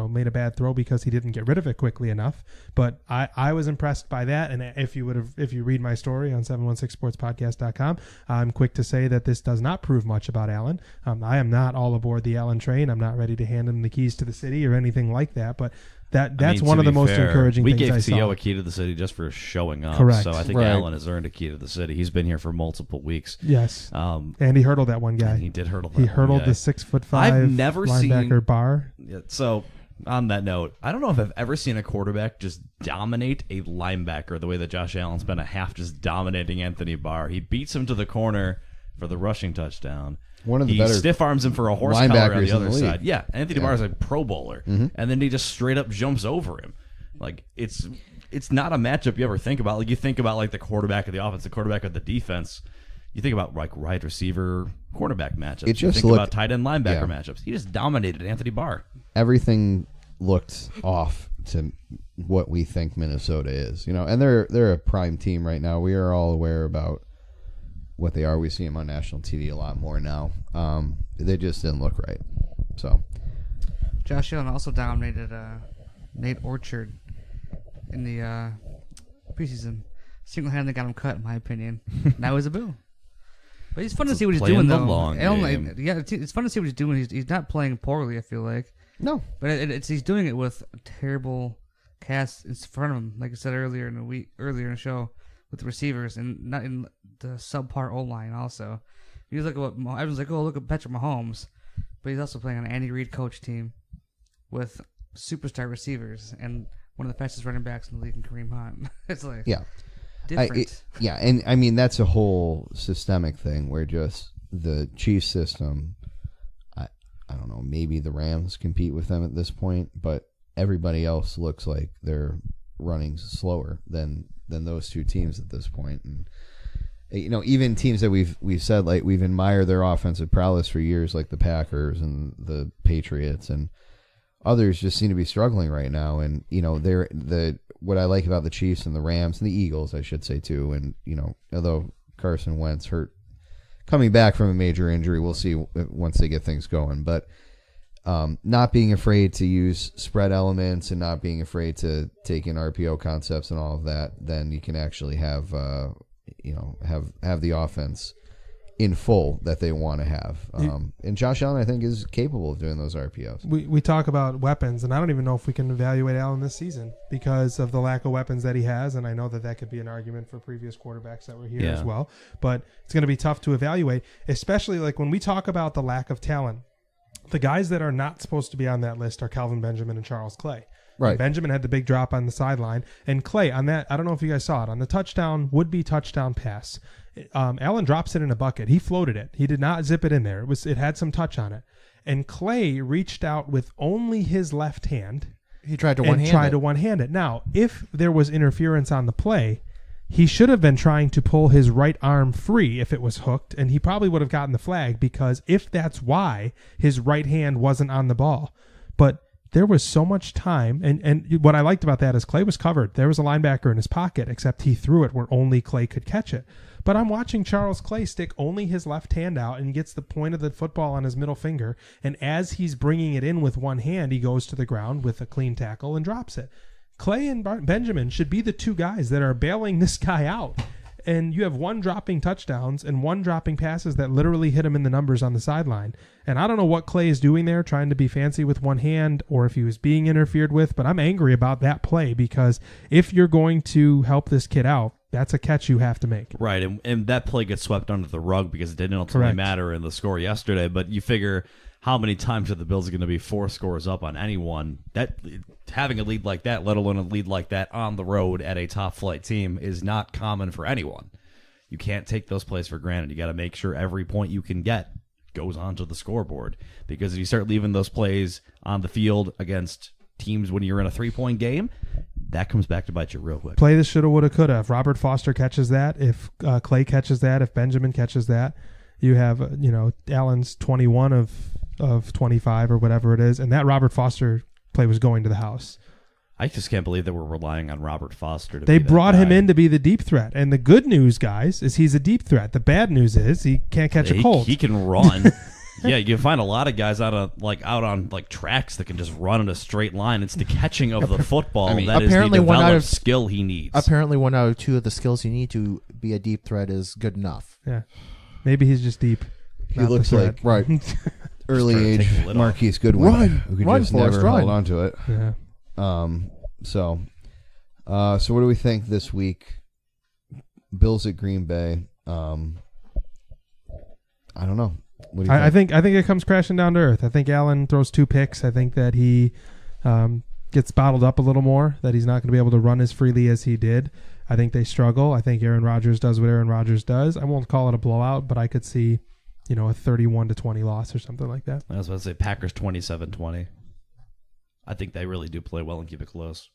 Speaker 1: made a bad throw because he didn't get rid of it quickly enough. But I was impressed by that. And if you read my story on 716sportspodcast.com, I'm quick to say that this does not prove much about Allen. I am not all aboard the Allen train. I'm not ready to hand him the keys to the city or anything like that. But that's one of the most encouraging things I saw.
Speaker 3: We gave T.O. a key to the city just for showing up.
Speaker 1: Correct.
Speaker 3: So I think
Speaker 4: Right.
Speaker 3: Allen has earned a key to the city. He's been here for multiple weeks.
Speaker 1: Yes. And he hurdled that one guy.
Speaker 3: And he did hurdle that
Speaker 1: He
Speaker 3: one
Speaker 1: hurdled
Speaker 3: guy.
Speaker 1: the 6'5"
Speaker 3: I've never
Speaker 1: linebacker
Speaker 3: seen
Speaker 1: Barr.
Speaker 3: Yeah, so on that note, I don't know if I've ever seen a quarterback just dominate a linebacker the way that Josh Allen spent a half just dominating Anthony Barr. He beats him to the corner for the rushing touchdown.
Speaker 2: One of the
Speaker 3: he
Speaker 2: better
Speaker 3: stiff arms him for a horse collar on
Speaker 2: linebackers
Speaker 3: the
Speaker 2: in
Speaker 3: other
Speaker 2: the league.
Speaker 3: side. Yeah, Anthony Barr is a Pro Bowler, and then he just straight up jumps over him. Like it's not a matchup you ever think about. Like you think about like the quarterback of the offense, the quarterback of the defense. You think about like wide receiver quarterback matchups.
Speaker 2: It
Speaker 3: You
Speaker 2: just
Speaker 3: think
Speaker 2: looked-
Speaker 3: about tight end linebacker
Speaker 2: yeah.
Speaker 3: matchups. He just dominated Anthony Barr.
Speaker 2: Everything looked off to what we think Minnesota is, and they're a prime team right now. We are all aware about what they are. We see them on national TV a lot more now. They just didn't look right. So
Speaker 5: Josh Allen also dominated Nate Orchard in the preseason. Single-handedly got him cut, in my opinion. Now he's a boo. But it's fun to see what he's
Speaker 3: playing
Speaker 5: doing,
Speaker 3: the
Speaker 5: though.
Speaker 3: long game.
Speaker 5: It's fun to see what he's doing. He's not playing poorly, I feel like.
Speaker 2: no,
Speaker 5: But he's doing it with a terrible cast in front of him, like I said earlier in the show, with the receivers and not in the subpar O line. Also, you look at what everyone's like. Oh, look at Patrick Mahomes, but he's also playing on an Andy Reid coach team with superstar receivers and one of the fastest running backs in the league, in Kareem Hunt. It's like different.
Speaker 2: and I mean that's a whole systemic thing where just the Chiefs system. I don't know. Maybe the Rams compete with them at this point, but everybody else looks like they're running slower than those two teams at this point. And even teams that we've said like we've admired their offensive prowess for years, like the Packers and the Patriots and others, just seem to be struggling right now. And they're what I like about the Chiefs and the Rams and the Eagles, I should say too. And although Carson Wentz hurt. Coming back from a major injury, we'll see once they get things going. But not being afraid to use spread elements and not being afraid to take in RPO concepts and all of that, then you can actually have have the offense in full that they want to have. And Josh Allen, I think, is capable of doing those RPOs.
Speaker 1: We talk about weapons, and I don't even know if we can evaluate Allen this season because of the lack of weapons that he has, and I know that could be an argument for previous quarterbacks that were here as well. But it's going to be tough to evaluate, especially like when we talk about the lack of talent. The guys that are not supposed to be on that list are Calvin Benjamin and Charles Clay.
Speaker 4: Right.
Speaker 1: And Benjamin had the big drop on the sideline, and Clay on that. I don't know if you guys saw it on the would-be touchdown pass. Allen drops it in a bucket. He floated it. He did not zip it in there. It had some touch on it. And Clay reached out with only his left hand.
Speaker 4: He tried to
Speaker 1: one-hand it. Now, if there was interference on the play, he should have been trying to pull his right arm free if it was hooked, and he probably would have gotten the flag because if that's why his right hand wasn't on the ball. But there was so much time, and what I liked about that is Clay was covered. There was a linebacker in his pocket, except he threw it where only Clay could catch it. But I'm watching Charles Clay stick only his left hand out and gets the point of the football on his middle finger, and as he's bringing it in with one hand, he goes to the ground with a clean tackle and drops it. Clay and Benjamin should be the two guys that are bailing this guy out. And you have one dropping touchdowns and one dropping passes that literally hit him in the numbers on the sideline. And I don't know what Clay is doing there, trying to be fancy with one hand or if he was being interfered with, but I'm angry about that play because if you're going to help this kid out, that's a catch you have to make.
Speaker 3: Right, and that play gets swept under the rug because it didn't ultimately matter in the score yesterday, but you figure how many times are the Bills going to be 4 scores up on anyone? That having a lead like that, let alone a lead like that on the road at a top-flight team, is not common for anyone. You can't take those plays for granted. You got to make sure every point you can get goes onto the scoreboard because if you start leaving those plays on the field against teams when you're in a 3-point game, that comes back to bite you real quick.
Speaker 1: Play the shoulda, woulda, coulda. If Robert Foster catches that, if Clay catches that, if Benjamin catches that, you have Allen's 21 of 25 or whatever it is, and that Robert Foster play was going to the house.
Speaker 3: I just can't believe that we're relying on Robert Foster to
Speaker 1: They
Speaker 3: be that
Speaker 1: brought him
Speaker 3: guy.
Speaker 1: in to be the deep threat, and the good news, guys, is he's a deep threat. The bad news is he can't catch a cold.
Speaker 3: He can run. Yeah, you can find a lot of guys out on tracks that can just run in a straight line. It's the catching of the football that is the
Speaker 4: apparently one out
Speaker 3: developed
Speaker 4: of-
Speaker 3: skill he needs.
Speaker 4: Apparently, 1 out of 2 of the skills you need to be a deep threat is good enough.
Speaker 1: Yeah, maybe he's just deep.
Speaker 2: He
Speaker 1: not the
Speaker 2: looks
Speaker 1: threat.
Speaker 2: like early
Speaker 3: Just trying to
Speaker 2: age
Speaker 3: take the lid off.
Speaker 2: Marquise Goodwin,
Speaker 4: Run.
Speaker 2: who could
Speaker 4: Run,
Speaker 2: just
Speaker 4: Forrest,
Speaker 2: never
Speaker 4: run.
Speaker 2: hold on to it.
Speaker 1: Yeah.
Speaker 2: So what do we think this week? Bills at Green Bay. I don't know. What do you
Speaker 1: I think it comes crashing down to earth. I think Allen throws 2 picks. I think that he gets bottled up a little more, that he's not going to be able to run as freely as he did. I think they struggle. I think Aaron Rodgers does what Aaron Rodgers does. I won't call it a blowout, but I could see, a 31-20 loss or something like that.
Speaker 3: I was about to say Packers 27-20. I think they really do play well and keep it close.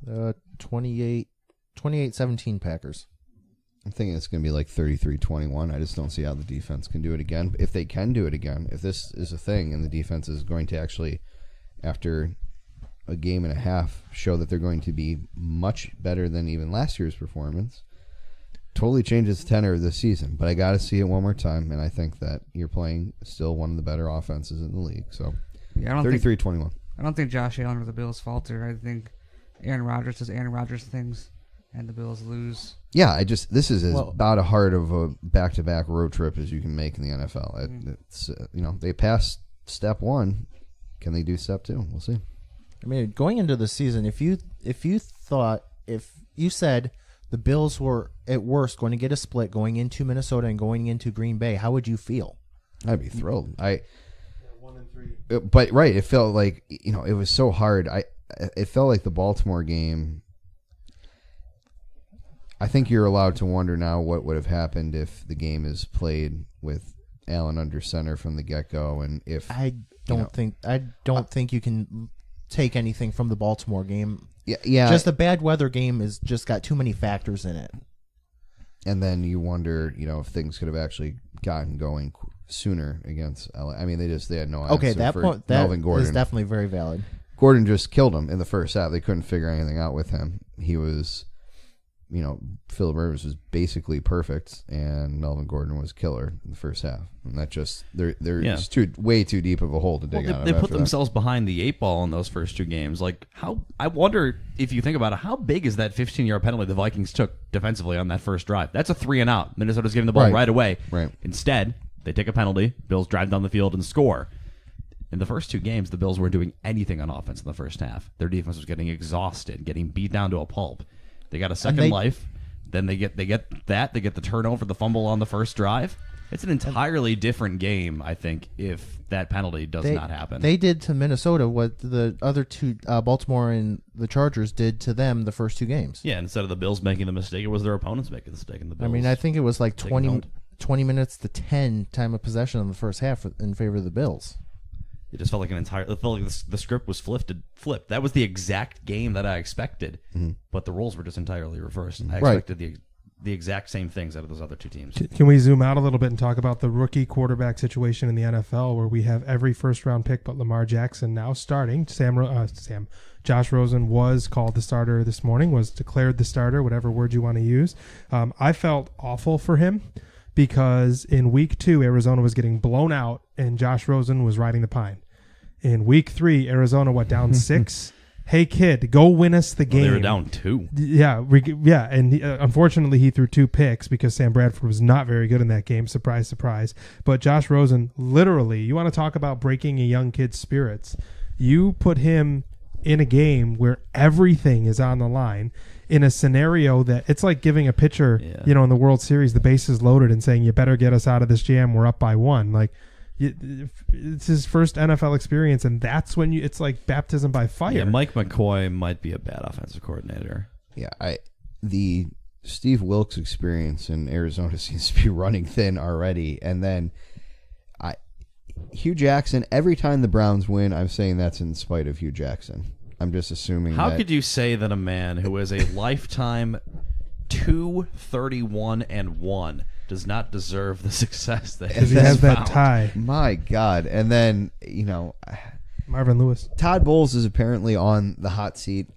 Speaker 4: 28-17 Packers.
Speaker 2: I'm thinking it's going to be like 33-21. I just don't see how the defense can do it again. If they can do it again, if this is a thing and the defense is going to actually, after a game and a half, show that they're going to be much better than even last year's performance, totally changes the tenor of this season. But I got to see it one more time, and I think that you're playing still one of the better offenses in the league. So
Speaker 5: Yeah, I
Speaker 2: 33-21.
Speaker 5: don't think Josh Allen or the Bills falter. I think Aaron Rodgers does Aaron Rodgers things, and the Bills lose.
Speaker 2: Yeah, this is about a hard of a back-to-back road trip as you can make in the NFL. It's they passed step 1. Can they do step 2? We'll see.
Speaker 4: I mean, going into the season, if you said the Bills were at worst going to get a split going into Minnesota and going into Green Bay, how would you feel?
Speaker 2: I'd be thrilled. 1-3. But right, it felt like it was so hard. It felt like the Baltimore game. I think you're allowed to wonder now what would have happened if the game is played with Allen under center from the get-go, and if
Speaker 4: I don't think you can take anything from the Baltimore game.
Speaker 2: Yeah.
Speaker 4: Just a bad weather game is just got too many factors in it.
Speaker 2: And then you wonder, if things could have actually gotten going sooner against LA. I mean, they had no answer.
Speaker 4: Okay, that
Speaker 2: for
Speaker 4: point
Speaker 2: Melvin Gordon
Speaker 4: is definitely very valid.
Speaker 2: Gordon just killed him in the first half. They couldn't figure anything out with him. He was Phillip Rivers was basically perfect, and Melvin Gordon was killer in the first half. And that just they're just way too deep of a hole to dig out of.
Speaker 3: They put themselves behind the 8 ball in those first 2 games. Like, how I wonder if you think about it, how big is that 15-yard penalty the Vikings took defensively on that first drive? That's a 3-and-out. Minnesota's giving the ball right away.
Speaker 2: Right.
Speaker 3: Instead, they take a penalty. Bills drive down the field and score. In the first 2 games, the Bills weren't doing anything on offense in the first half. Their defense was getting exhausted, getting beat down to a pulp. They got a second life. Then they get the turnover, the fumble on the first drive. It's an entirely different game, I think, if that penalty does not happen.
Speaker 4: They did to Minnesota what the other 2, Baltimore and the Chargers, did to them the first 2 games.
Speaker 3: Yeah, instead of the Bills making the mistake, it was their opponents making the mistake. And the Bills,
Speaker 4: I mean, I think it was like 20 minutes to 10 time of possession in the first half in favor of the Bills.
Speaker 3: It just felt like it felt like the script was flipped. That was the exact game that I expected, but the roles were just entirely reversed. I expected the exact same things out of those other 2 teams.
Speaker 1: Can we zoom out a little bit and talk about the rookie quarterback situation in the NFL, where we have every first-round pick but Lamar Jackson now starting? Josh Rosen was called the starter this morning, was declared the starter, whatever word you want to use. I felt awful for him, because in week 2, Arizona was getting blown out and Josh Rosen was riding the pine. In week 3, Arizona went down 6. Hey, kid, go win us the game.
Speaker 3: They were down 2.
Speaker 1: Yeah, and unfortunately he threw 2 picks because Sam Bradford was not very good in that game. Surprise, surprise. But Josh Rosen, literally, you want to talk about breaking a young kid's spirits. You put him in a game where everything is on the line, in a scenario that it's like giving a pitcher, in the World Series, the bases loaded and saying, you better get us out of this jam. We're up by 1. Like, it's his first NFL experience, and that's when it's like baptism by fire.
Speaker 3: Yeah, Mike McCoy might be a bad offensive coordinator.
Speaker 2: Yeah, the Steve Wilkes experience in Arizona seems to be running thin already. And then Hugh Jackson, every time the Browns win, I'm saying that's in spite of Hugh Jackson. I'm just assuming
Speaker 3: How could you say that a man who is a lifetime 2-31-1 does not deserve the success that
Speaker 1: he has that tie?
Speaker 2: My God. And then,
Speaker 1: Marvin Lewis.
Speaker 2: Todd Bowles is apparently on the hot seat.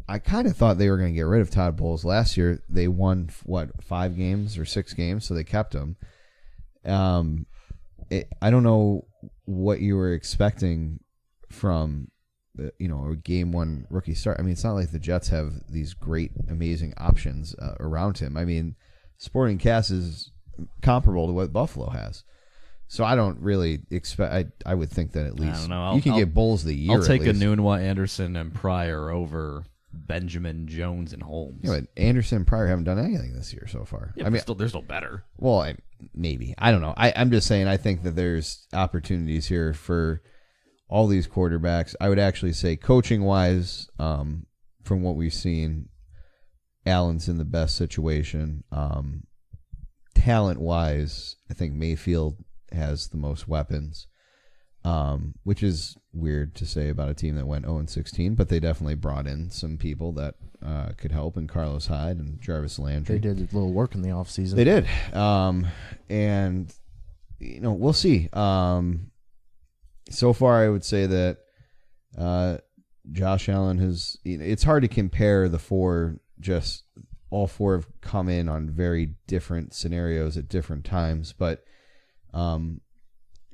Speaker 2: I kind of thought they were going to get rid of Todd Bowles last year. They won, 5 games or 6 games, so they kept him. I don't know what you were expecting from a game 1 rookie start. I mean, it's not like the Jets have these great, amazing options around him. I mean, Sporting Cast is comparable to what Buffalo has. So I don't really expect. I would think that at least you can get Bulls the year.
Speaker 3: I'll take a Nunwa, Anderson, and Pryor over Benjamin, Jones, and Holmes.
Speaker 2: Yeah, but Anderson and Pryor haven't done anything this year so far.
Speaker 3: Yeah, I mean, they're still better.
Speaker 2: Well, maybe. I don't know. I'm just saying. I think that there's opportunities here for all these quarterbacks. I would actually say, coaching wise, from what we've seen, Allen's in the best situation. Talent wise, I think Mayfield has the most weapons, which is weird to say about a team that went 0-16, but they definitely brought in some people that could help, and Carlos Hyde and Jarvis Landry.
Speaker 4: They did a little work in the offseason.
Speaker 2: They did. And, we'll see. So far, I would say that Josh Allen has... It's hard to compare the 4, just all 4 have come in on very different scenarios at different times, but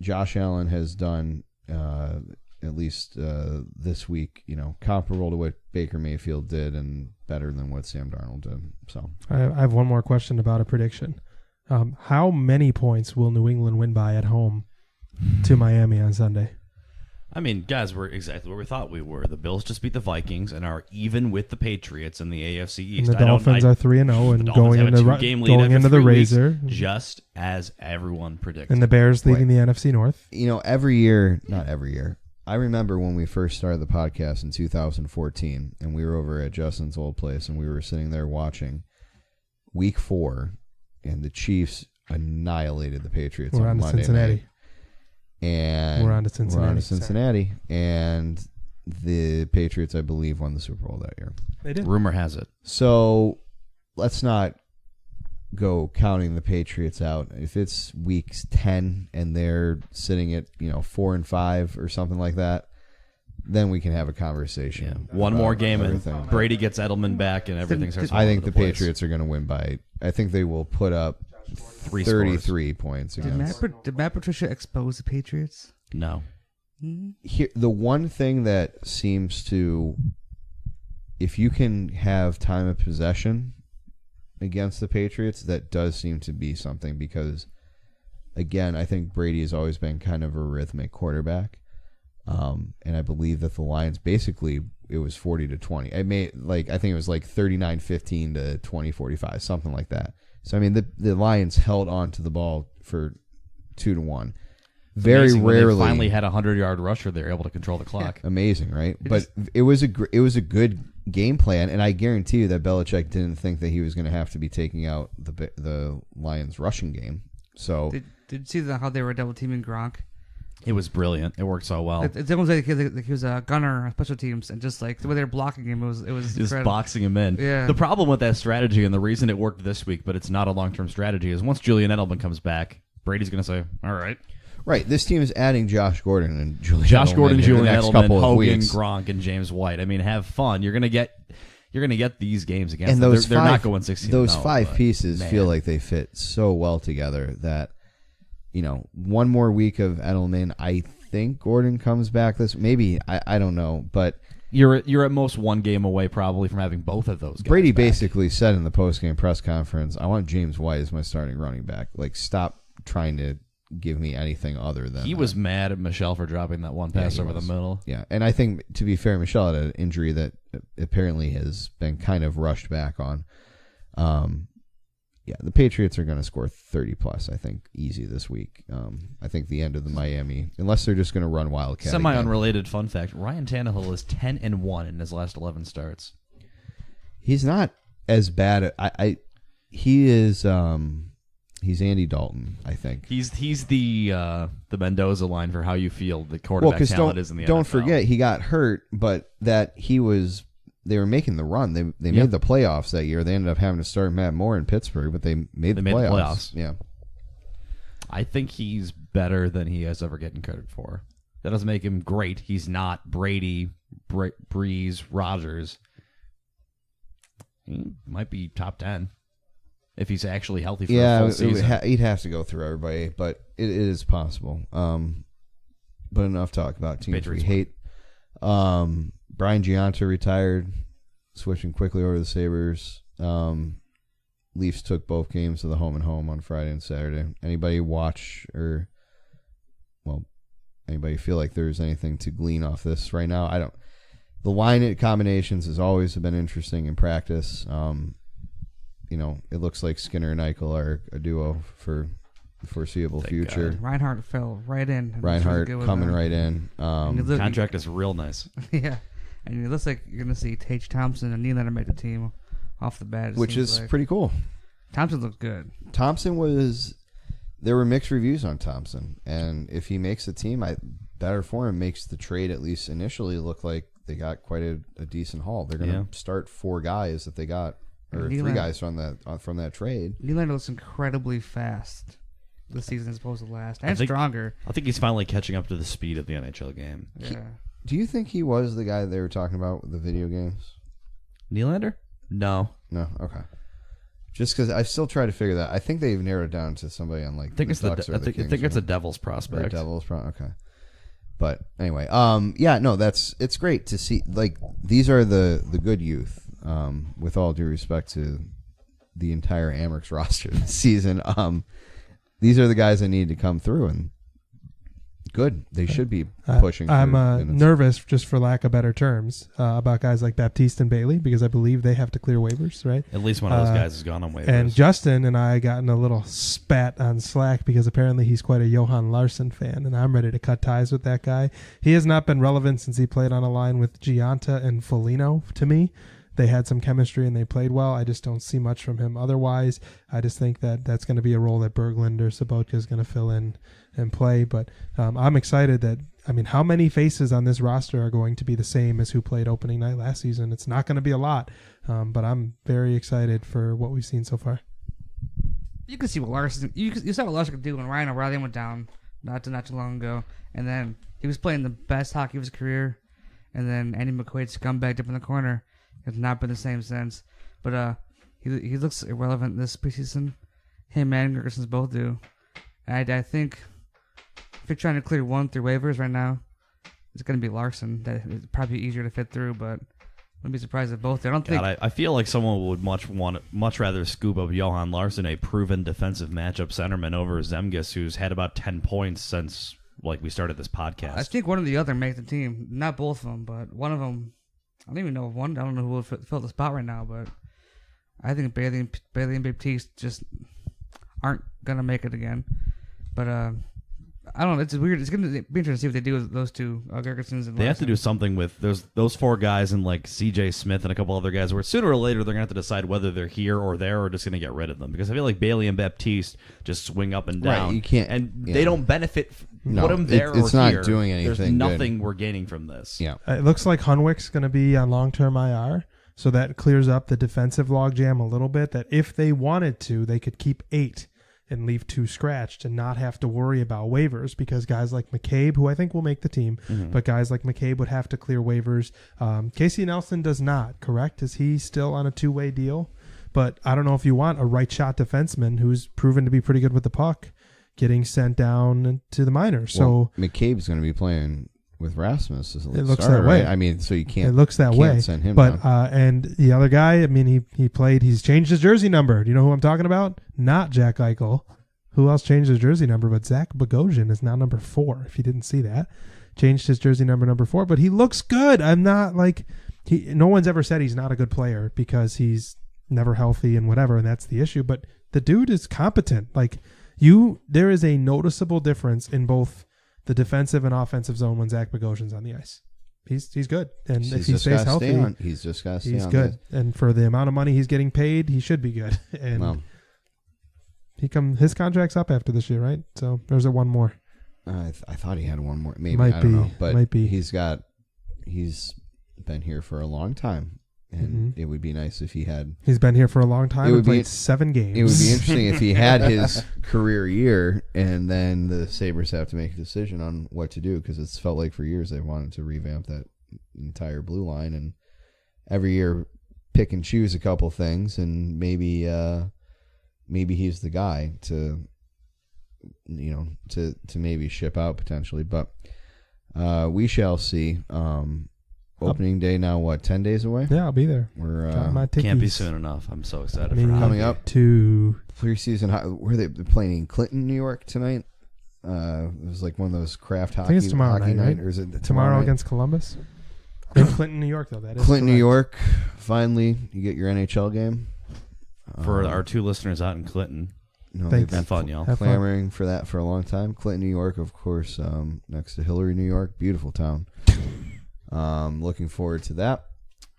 Speaker 2: Josh Allen has done, at least this week, comparable to what Baker Mayfield did and better than what Sam Darnold did. So
Speaker 1: I have one more question about a prediction. How many points will New England win by at home to Miami on Sunday?
Speaker 3: I mean, guys, we're exactly where we thought we were. The Bills just beat the Vikings and are even with the Patriots in the AFC East.
Speaker 1: And the Dolphins are 3-0 and going into the Razor,
Speaker 3: just as everyone predicted.
Speaker 1: And the Bears leading the NFC North.
Speaker 2: Every year, not every year. I remember when we first started the podcast in 2014, and we were over at Justin's old place, and we were sitting there watching Week 4, and the Chiefs annihilated the Patriots on Monday night. And
Speaker 1: we're on to Cincinnati.
Speaker 2: And the Patriots, I believe, won the Super Bowl that year.
Speaker 1: They did.
Speaker 3: Rumor has it.
Speaker 2: So let's not go counting the Patriots out. If it's week 10 and they're sitting at 4-5 or something like that, then we can have a conversation.
Speaker 3: One more
Speaker 2: about
Speaker 3: game
Speaker 2: everything.
Speaker 3: and Brady gets Edelman back and everything starts.
Speaker 2: I think the
Speaker 3: falling into place.
Speaker 2: Patriots are going to win by. I think they will put up 33 points
Speaker 5: Did
Speaker 2: against.
Speaker 5: Matt Patricia expose the Patriots?
Speaker 3: No.
Speaker 2: Here, the one thing that seems to, if you can have time of possession against the Patriots, that does seem to be something because, again, I think Brady has always been kind of a rhythmic quarterback, and I believe that the Lions basically it was 40-20. I think it was like 39-15 to 20-45, something like that. So I mean, the Lions held on to the ball for 2-1. Very
Speaker 3: Amazing when
Speaker 2: rarely,
Speaker 3: they finally had a 100-yard rusher. They were able to control the clock.
Speaker 2: amazing, right? But it was a good game plan, and I guarantee you that Belichick didn't think that he was going to have to be taking out the Lions' rushing game. So
Speaker 5: Did you see how they were double teaming Gronk?
Speaker 3: It was brilliant. It worked so well.
Speaker 5: It's almost like he was a gunner on special teams, and just like the way they were blocking him, it was
Speaker 3: Just
Speaker 5: incredible.
Speaker 3: boxing him in.
Speaker 5: Yeah.
Speaker 3: The problem with that strategy and the reason it worked this week, but it's not a long-term strategy, is once Julian Edelman comes back, Brady's going to say, all right.
Speaker 2: right, this team is adding Josh Gordon and Julian
Speaker 3: Josh
Speaker 2: Edelman
Speaker 3: Gordon,
Speaker 2: in
Speaker 3: Julian
Speaker 2: the next
Speaker 3: Edelman,
Speaker 2: couple of
Speaker 3: Hogan,
Speaker 2: weeks.
Speaker 3: Gronk, and James White. I mean, have fun. You're going to get these games against
Speaker 2: And
Speaker 3: them.
Speaker 2: those
Speaker 3: They're
Speaker 2: five,
Speaker 3: not going 16.
Speaker 2: Those five pieces feel like they fit so well together that, one more week of Edelman, I think Gordon comes back this. Maybe I don't know, but
Speaker 3: You're at most one game away probably from having both of those guys
Speaker 2: Brady
Speaker 3: back.
Speaker 2: basically said in the postgame press conference, "I want James White as my starting running back. Like, stop trying to give me anything other than."
Speaker 3: He was mad at Michelle for dropping that one pass
Speaker 2: he
Speaker 3: over
Speaker 2: was.
Speaker 3: the middle.
Speaker 2: Yeah, and I think to be fair, Michelle had an injury that apparently has been kind of rushed back on. Yeah, the Patriots are going to score 30 plus. I think easy this week. I think the end of the Miami, unless they're just going to run Wildcat.
Speaker 3: Semi
Speaker 2: again.
Speaker 3: unrelated fun fact: Ryan Tannehill is 10-1 in his last 11 starts.
Speaker 2: He's not as bad. He is. He's Andy Dalton, I think.
Speaker 3: He's the Mendoza line for how you feel the quarterback talent is in the NFL.
Speaker 2: Don't forget he got hurt, but that he was. They were making the run. They made the playoffs that year. They ended up having to start Matt Moore in Pittsburgh, but they made the playoffs. Yeah,
Speaker 3: I think he's better than he has ever gotten credit for. That doesn't make him great. He's not Brady, Breeze, Rodgers. He might be top 10 if he's actually healthy for a full season.
Speaker 2: He'd have to go through everybody, but it is possible. But enough talk about teams
Speaker 3: Patriots
Speaker 2: we hate. Brian Giunta retired, switching quickly over to the Sabres. Leafs took both games of the home and home on Friday and Saturday. Anybody watch anybody feel like there's anything to glean off this right now? I don't. The line combinations has always been interesting in practice. It looks like Skinner and Eichel are a duo for the foreseeable future.
Speaker 5: Reinhardt fell right in.
Speaker 2: Reinhardt coming right in.
Speaker 3: Contract is real nice.
Speaker 5: Yeah. And it looks like you're going to see Tage Thompson and Nylander make the team off the bat.
Speaker 2: Which is pretty cool.
Speaker 5: Thompson looked good.
Speaker 2: There were mixed reviews on Thompson. And if he makes the team, better for him, makes the trade at least initially look like they got quite a decent haul. They're going to start 4 guys that they got, or 3 guys from that trade.
Speaker 5: Nylander looks incredibly fast this season as opposed to last. And stronger.
Speaker 3: I think he's finally catching up to the speed of the NHL game.
Speaker 5: Yeah.
Speaker 2: Do you think he was the guy they were talking about with the video games?
Speaker 3: Nylander? No.
Speaker 2: No? Okay. Just because I still try to figure that. I think they've narrowed it down to somebody on like
Speaker 3: I think it's
Speaker 2: Ducks or the
Speaker 3: I
Speaker 2: Kings,
Speaker 3: think it's a
Speaker 2: right?
Speaker 3: Devils prospect.
Speaker 2: Or Devils, okay. But anyway, it's great to see. Like, these are the good youth. With all due respect to the entire Amerks roster this season, these are the guys that need to come through, and good. They should be pushing.
Speaker 1: I'm nervous, just for lack of better terms, about guys like Baptiste and Bailey, because I believe they have to clear waivers, right?
Speaker 3: At least one of those guys has gone on waivers.
Speaker 1: And Justin and I got in a little spat on Slack because apparently he's quite a Johan Larsson fan, and I'm ready to cut ties with that guy. He has not been relevant since he played on a line with Giunta and Foligno, to me. They had some chemistry and they played well. I just don't see much from him otherwise. I just think that that's going to be a role that Berglund or Sobotka is going to fill in and play. But I'm excited that, how many faces on this roster are going to be the same as who played opening night last season? It's not going to be a lot, but I'm very excited for what we've seen so far.
Speaker 5: You can see what Larson. You saw what Larson could do when Ryan O'Reilly went down not too long ago, and then he was playing the best hockey of his career. And then Andy McQuaid scumbagged up in the corner. Has not been the same since. But he looks irrelevant this preseason. Him and Gergensons both do. And I think if you're trying to clear one through waivers right now, it's going to be Larson. That is probably easier to fit through, but wouldn't be surprised if both. I don't think.
Speaker 3: I feel like someone would much rather scoop up Johan Larson, a proven defensive matchup centerman, over Zemgus, who's had about 10 points since we started this podcast.
Speaker 5: I think one or the other make the team. Not both of them, but one of them. I don't even know if one. I don't know who will fill the spot right now, but I think Bailey and Baptiste just aren't gonna make it again. But I don't know. It's weird. It's going to be interesting to see what they do with those two, Gergensons and
Speaker 3: They have to do something with those four guys and C.J. Smith and a couple other guys where sooner or later they're going to have to decide whether they're here or there or just going to get rid of them. Because I feel like Bailey and Baptiste just swing up and down.
Speaker 2: Right, you can't.
Speaker 3: And
Speaker 2: yeah.
Speaker 3: they don't benefit.
Speaker 2: No,
Speaker 3: put them there
Speaker 2: it's
Speaker 3: or
Speaker 2: not
Speaker 3: here.
Speaker 2: doing anything
Speaker 3: There's nothing
Speaker 2: good.
Speaker 3: We're gaining from this.
Speaker 2: Yeah.
Speaker 1: It looks like Hunwick's going to be on long-term IR, so that clears up the defensive logjam a little bit, that if they wanted to, they could keep 8 and leave 2 scratched and not have to worry about waivers, because guys like McCabe, who I think will make the team, but guys like McCabe would have to clear waivers. Casey Nelson does not, correct? Is he still on a 2-way deal? But I don't know if you want a right-shot defenseman who's proven to be pretty good with the puck getting sent down to the minors. So
Speaker 2: McCabe's going to be playing with Rasmus as a
Speaker 1: it looks
Speaker 2: starter,
Speaker 1: that way.
Speaker 2: right? I mean, so you can't.
Speaker 1: It looks that way.
Speaker 2: Send him
Speaker 1: but
Speaker 2: down.
Speaker 1: and the other guy, I mean, he played. He's changed his jersey number. Do you know who I'm talking about? Not Jack Eichel. Who else changed his jersey number? But Zach Bogosian is now number 4. If you didn't see that, changed his jersey number 4. But he looks good. I'm not like no one's ever said he's not a good player because he's never healthy and whatever, and that's the issue. But the dude is competent. There is a noticeable difference in both the defensive and offensive zone when Zach Bogosian's on the ice. He's good, and if he stays healthy,
Speaker 2: he's just got to stay
Speaker 1: he's
Speaker 2: on
Speaker 1: good.
Speaker 2: this.
Speaker 1: And for the amount of money he's getting paid, he should be good. And his contract's up after this year, right? So there's one more.
Speaker 2: I thought he had one more. Maybe
Speaker 1: Might
Speaker 2: I don't
Speaker 1: be.
Speaker 2: know, but
Speaker 1: Might be.
Speaker 2: he's been here for a long time, and it would be nice if he had.
Speaker 1: He's been here for a long time.
Speaker 2: It would
Speaker 1: and played
Speaker 2: be-
Speaker 1: 7 games.
Speaker 2: It would be interesting if he had his career year, and then the Sabres have to make a decision on what to do, because it's felt like for years they wanted to revamp that entire blue line, and every year pick and choose a couple things, and maybe he's the guy to maybe ship out potentially, but we shall see. Opening day now, 10 days away?
Speaker 1: Yeah, I'll be there.
Speaker 2: We're
Speaker 1: Got my
Speaker 3: Can't be
Speaker 1: tickies.
Speaker 3: soon enough. I'm so excited
Speaker 1: Me
Speaker 3: for
Speaker 2: coming
Speaker 3: hockey.
Speaker 2: up
Speaker 1: to
Speaker 2: preseason. Where they're playing in Clinton, New York tonight. It was like one of those craft hockey.
Speaker 1: I think it's tomorrow
Speaker 2: hockey
Speaker 1: night, right?
Speaker 2: or is it
Speaker 1: tomorrow
Speaker 2: night?
Speaker 1: against Columbus. In Clinton, New York, though. That is
Speaker 2: Clinton, New
Speaker 1: correct.
Speaker 2: York. Finally, you get your NHL game.
Speaker 3: For our 2 listeners out in Clinton,
Speaker 2: No,
Speaker 1: Thanks.
Speaker 2: they've been
Speaker 3: have fun, y'all.
Speaker 1: Have fun.
Speaker 2: clamoring for that for a long time. Clinton, New York, of course, next to Hillary, New York. Beautiful town. Looking forward to that.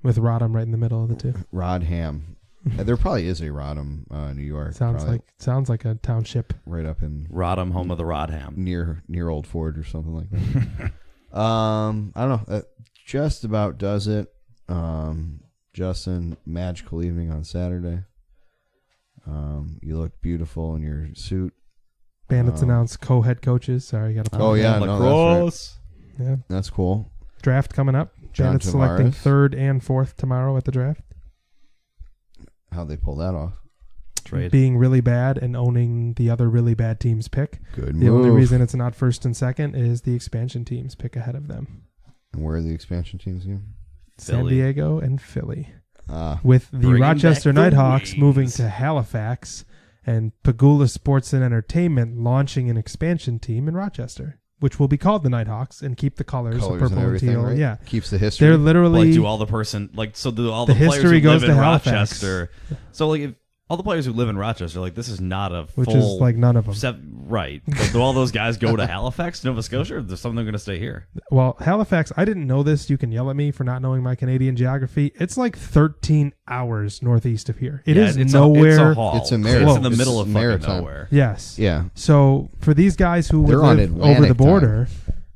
Speaker 1: With Rodham right in the middle of the two.
Speaker 2: Rodham. There probably is a Rodham, New York.
Speaker 1: Sounds
Speaker 2: probably
Speaker 1: like a township.
Speaker 2: right up in
Speaker 3: Rodham, home of the Rodham.
Speaker 2: near Old Ford or something like that. I don't know. That just about does it. Justin, magical evening on Saturday. You look beautiful in your suit.
Speaker 1: Bandits announced co-head coaches. Sorry, got to.
Speaker 2: Oh, yeah, no,
Speaker 3: lacrosse.
Speaker 1: Yeah.
Speaker 2: That's cool.
Speaker 1: Draft coming up.
Speaker 2: John
Speaker 1: Bandits selecting
Speaker 2: Tavares.
Speaker 1: 3rd and 4th tomorrow at the draft.
Speaker 2: How'd they pull that off?
Speaker 3: Trade.
Speaker 1: Being really bad and owning the other really bad team's pick.
Speaker 2: Good
Speaker 1: The
Speaker 2: move.
Speaker 1: only reason it's not 1st and 2nd is the expansion teams pick ahead of them.
Speaker 2: And where are the expansion teams again?
Speaker 1: San
Speaker 3: Philly.
Speaker 1: Diego and Philly.
Speaker 2: Ah,
Speaker 1: With the
Speaker 3: Bringing
Speaker 1: Rochester
Speaker 3: back the
Speaker 1: Nighthawks
Speaker 3: wings.
Speaker 1: moving to Halifax and Pagula Sports and Entertainment launching an expansion team in Rochester, which will be called the Nighthawks and keep the colors, of
Speaker 2: colors
Speaker 1: purple
Speaker 2: and everything,
Speaker 1: teal.
Speaker 2: right?
Speaker 1: Yeah.
Speaker 2: Keeps the history.
Speaker 1: They're literally
Speaker 3: Do all the person do all
Speaker 1: The
Speaker 3: the players
Speaker 1: history
Speaker 3: who
Speaker 1: goes
Speaker 3: live
Speaker 1: to
Speaker 3: in
Speaker 1: Halifax.
Speaker 3: Rochester. So if all the players who live in Rochester, this is not a
Speaker 1: which
Speaker 3: full
Speaker 1: is like none of them.
Speaker 3: right. But do all those guys go to Halifax, Nova Scotia, or is some of them going to stay here?
Speaker 1: Well, Halifax, I didn't know this. You can yell at me for not knowing my Canadian geography. It's like 13 hours northeast of here. It is
Speaker 3: it's
Speaker 1: nowhere.
Speaker 3: a haul.
Speaker 2: It's a
Speaker 3: It's
Speaker 2: marathon.
Speaker 3: in the middle of
Speaker 2: It's
Speaker 3: fucking
Speaker 2: maritime.
Speaker 3: nowhere.
Speaker 1: Yes.
Speaker 2: Yeah.
Speaker 1: So for these guys who would
Speaker 2: They're on
Speaker 1: live over
Speaker 2: Atlantic
Speaker 1: the border,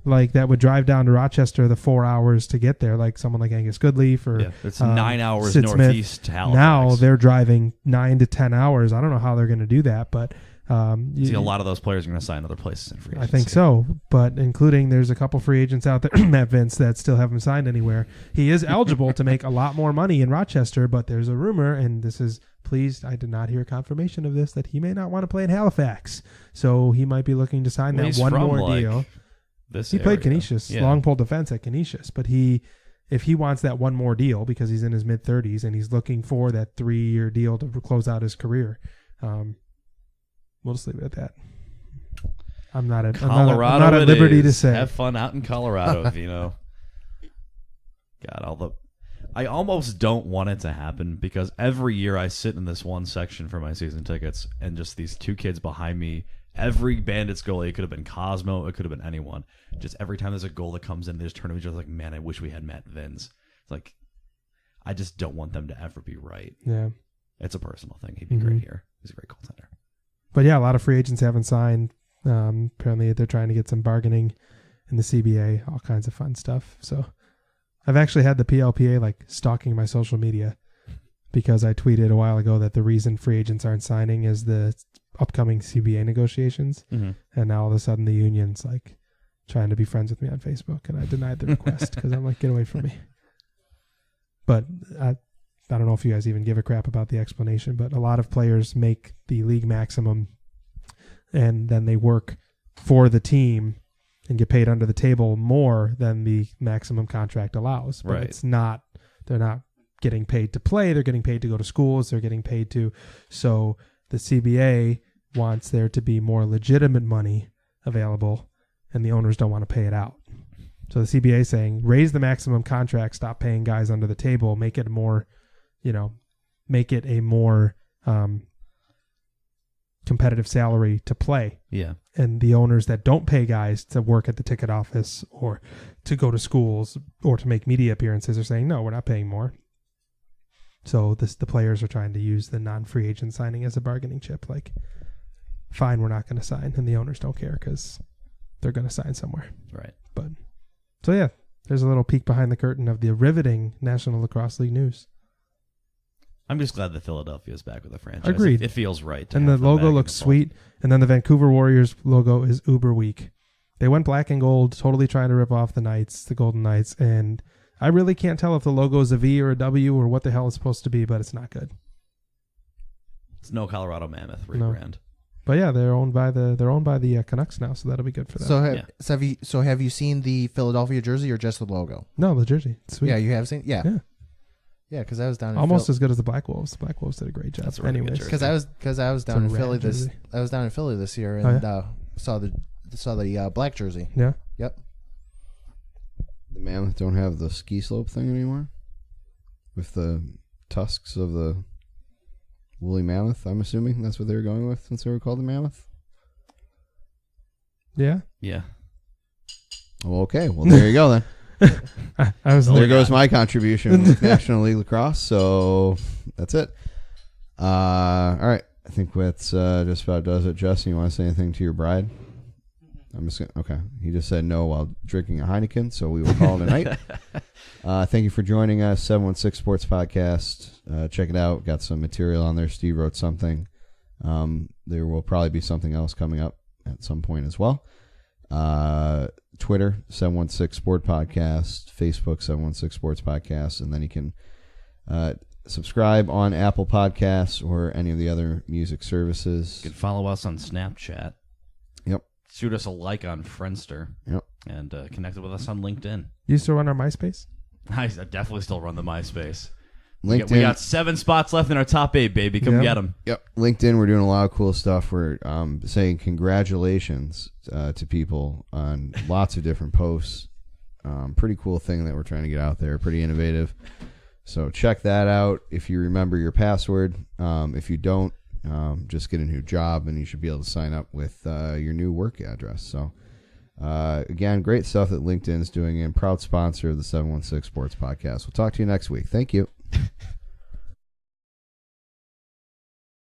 Speaker 1: that would drive down to Rochester the 4 hours to get there, like someone like Angus Goodleaf or
Speaker 3: Yeah, it's 9 hours
Speaker 1: Sid Smith.
Speaker 3: northeast to Halifax.
Speaker 1: Now they're driving 9 to 10 hours. I don't know how they're going to do that, but
Speaker 3: See, a lot of those players are going to sign other places in free agency.
Speaker 1: I think so, but including there's a couple free agents out there, Matt Vince, that still haven't signed anywhere. He is eligible to make a lot more money in Rochester, but there's a rumor, and this is, please, I did not hear confirmation of this, that he may not want to play in Halifax. So he might be looking to sign that one more deal. He played Canisius, long pole defense at Canisius, but if he wants that one more deal because he's in his mid-30s and he's looking for that 3-year deal to close out his career, we'll just leave it at that. I'm not at liberty to say.
Speaker 3: Have fun out in Colorado, Vino. God, I almost don't want it to happen because every year I sit in this one section for my season tickets and just these two kids behind me, every Bandits goalie, it could have been Cosmo, it could have been anyone. Just every time there's a goal that comes in, they just turn to each other like, man, I wish we had Matt Vins. It's like, I just don't want them to ever be right.
Speaker 1: Yeah.
Speaker 3: It's a personal thing. He'd be great here. He's a great goaltender.
Speaker 1: But yeah, a lot of free agents haven't signed. Apparently they're trying to get some bargaining in the CBA, all kinds of fun stuff. So I've actually had the PLPA like stalking my social media because I tweeted a while ago that the reason free agents aren't signing is the upcoming CBA negotiations. Mm-hmm. And now all of a sudden the union's like trying to be friends with me on Facebook, and I denied the request because I'm like, get away from me. But I don't know if you guys even give a crap about the explanation, but a lot of players make the league maximum and then they work for the team and get paid under the table more than the maximum contract allows. But it's not, they're not getting paid to play. They're getting paid to go to schools. They're getting paid to, so the CBA wants there to be more legitimate money available and the owners don't want to pay it out. So the CBA is saying, raise the maximum contract, stop paying guys under the table, make it more, make it a more competitive salary to play.
Speaker 3: Yeah.
Speaker 1: And the owners that don't pay guys to work at the ticket office or to go to schools or to make media appearances are saying, no, we're not paying more. So the players are trying to use the non-free agent signing as a bargaining chip. Like, fine, we're not going to sign. And the owners don't care because they're going to sign somewhere.
Speaker 3: Right.
Speaker 1: But so, yeah, there's a little peek behind the curtain of the riveting National Lacrosse League news.
Speaker 3: I'm just glad that Philadelphia is back with the franchise.
Speaker 1: Agreed.
Speaker 3: It feels right.
Speaker 1: And the logo looks sweet. And then the Vancouver Warriors logo is uber weak. They went black and gold, totally trying to rip off the Knights, the Golden Knights. And I really can't tell if the logo is a V or a W or what the hell it's supposed to be, but it's not good.
Speaker 3: It's no Colorado Mammoth rebrand. No.
Speaker 1: But yeah, they're owned by the Canucks now, so that'll be good for them.
Speaker 4: So have you seen the Philadelphia jersey or just the logo?
Speaker 1: No, the jersey. It's sweet.
Speaker 4: Yeah, you have seen. Yeah. Yeah, because I was down in
Speaker 1: almost as good as the Black Wolves. The Black Wolves did a great job.
Speaker 3: That's really
Speaker 1: anyways,
Speaker 4: because I was down in Philly this. I was down in Philly this year and saw the black jersey.
Speaker 1: Yeah.
Speaker 4: Yep.
Speaker 2: The Mammoth don't have the ski slope thing anymore, with the tusks of the woolly mammoth. I'm assuming that's what they were going with since they were called the Mammoth.
Speaker 1: Yeah.
Speaker 3: Yeah.
Speaker 2: Well, okay. Well, there you go then. There goes my contribution with National League Lacrosse. So that's it. All right. I think that's just about does it. Justin, you want to say anything to your bride? I'm just gonna, okay. He just said no while drinking a Heineken, so we will call it a night. Thank you for joining us. 716 Sports Podcast. Check it out. Got some material on there. Steve wrote something. There will probably be something else coming up at some point as well. Twitter 716 Sport Podcast, Facebook 716 Sports Podcast, and then you can subscribe on Apple Podcasts or any of the other music services.
Speaker 3: You can follow us on Snapchat.
Speaker 2: Yep.
Speaker 3: Shoot us a like on Friendster.
Speaker 2: Yep.
Speaker 3: And connect with us on LinkedIn.
Speaker 1: You still run our MySpace?
Speaker 3: I definitely still run the MySpace.
Speaker 2: LinkedIn.
Speaker 3: We got 7 spots left in our top 8, baby. Come get them.
Speaker 2: Yep. LinkedIn, we're doing a lot of cool stuff. We're saying congratulations to people on lots of different posts. Pretty cool thing that we're trying to get out there. Pretty innovative. So check that out if you remember your password. If you don't, just get a new job and you should be able to sign up with your new work address. So again, great stuff that LinkedIn's doing and proud sponsor of the 716 Sports Podcast. We'll talk to you next week. Thank you.